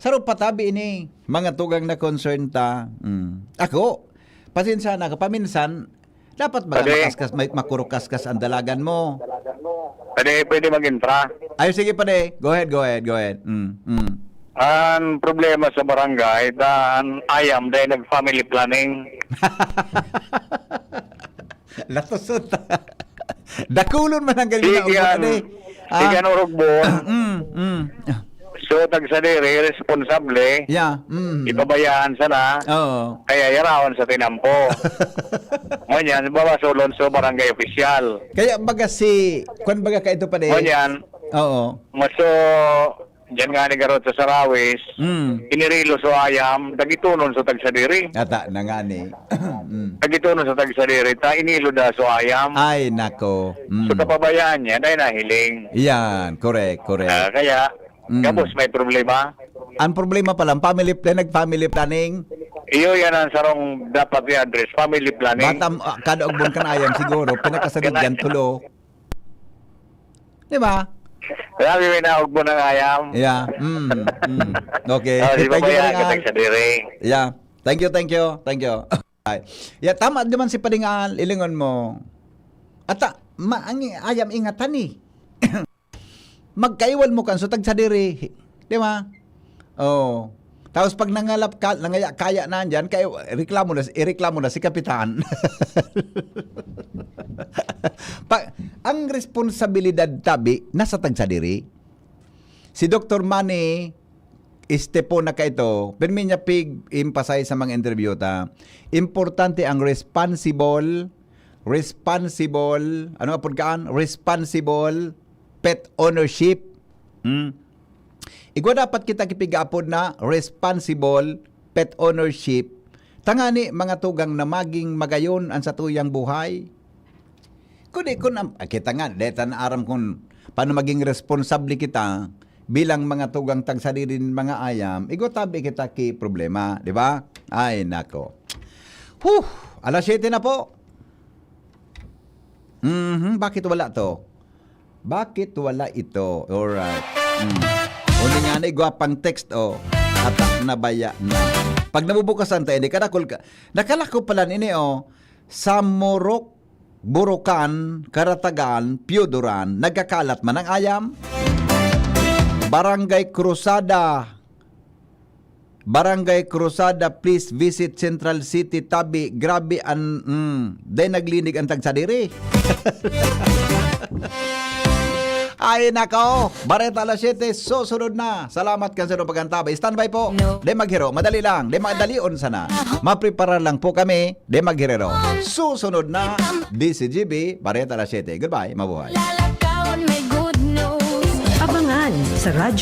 Sarap patabi ini. Mga tugang na concern ta. Ako, pasensya na ka. Paminsan, dapat ba makurukaskas ang dalagan mo? Pwede mag-intra. Ay, sige pa de. Go ahead. Ang problema sa barangay, ang ayam dahil nag-family planning. Latusot. Dakulon man ang galing na ugot. Igan urugbon. So, tagsadiri, responsable. Yeah. Ipabayaan sana. Oo. Kaya yarawan sa tinampo. Nganyan, bawasolon sa barangay opisyal. Kaya baga kung baga ka ito pa de. Nganyan. Oo. Maso, dyan nga ni Garot sa Sarawis, inirilo sa ayam, tagitunon sa tagsadiri. Ata na nga ni. Tagitunon sa tagsadiri, inilo da sa ayam. Ay, nako. So, kapabayaan niya, dahil nahiling. Yan, correct. Kaya, kapos may problema. Ang problema pala, nag-family planning. Iyo yan ang sarong dapat i-address, family planning. Batam, kada ogbon ka na ayam siguro, pinakasadid yan tulo. Di ba? Grabe may naog mo ng ayam. Yeah. Okay. Di ba Thank you kaya very much. katagsadiri? Yeah. Thank you. Ay. Ya, tama naman si Padingal, ilingon mo. Ata, ayam ingatan ni. Magkaiwal mo kan so tag sa diri. Di ba? Oh. Tapos pag nangalap ka, kaya na andyan, kaya ireklamo na si Kapitan. Ang responsibilidad tabi, nasa tag sa diri. Si Dr. Manny Estepo na kaito, permi niya emphasize sa mga interview ta, importante ang responsible, ano nga kaan? Responsible pet ownership. Igwa dapat kita kipigapod na responsible pet ownership. Tangani mga tugang na maging magayon ang sa tuyang buhay. Kundi kita nga, detan aram kung paano maging responsable kita bilang mga tugang tagsaririn mga ayam, tabi kita ki problema, di ba? Ay, nako. Alas 7 na po. Bakit wala to? Bakit wala ito? Alright. Uli nga na, igwapang text, Atak na baya na. Pag nabubukasan tayo, nakalako pala nini, Samorok, Burukan, Karatagan, Piodoran, nagkakalat man ang ayam. Barangay Cruzada, please visit Central City, Tabi. Grabe, day naglinig ang tagsadiri. Ay, nako. Bareta alas 7, susunod na. Salamat ka sa pagantabay. Standby po. De maghiro, madali lang. De madalion sana. Maprepara lang po kami. De maghiro. Susunod na. DCGB, Bareta alas 7. Goodbye, mabuhay. Abangan sa radyo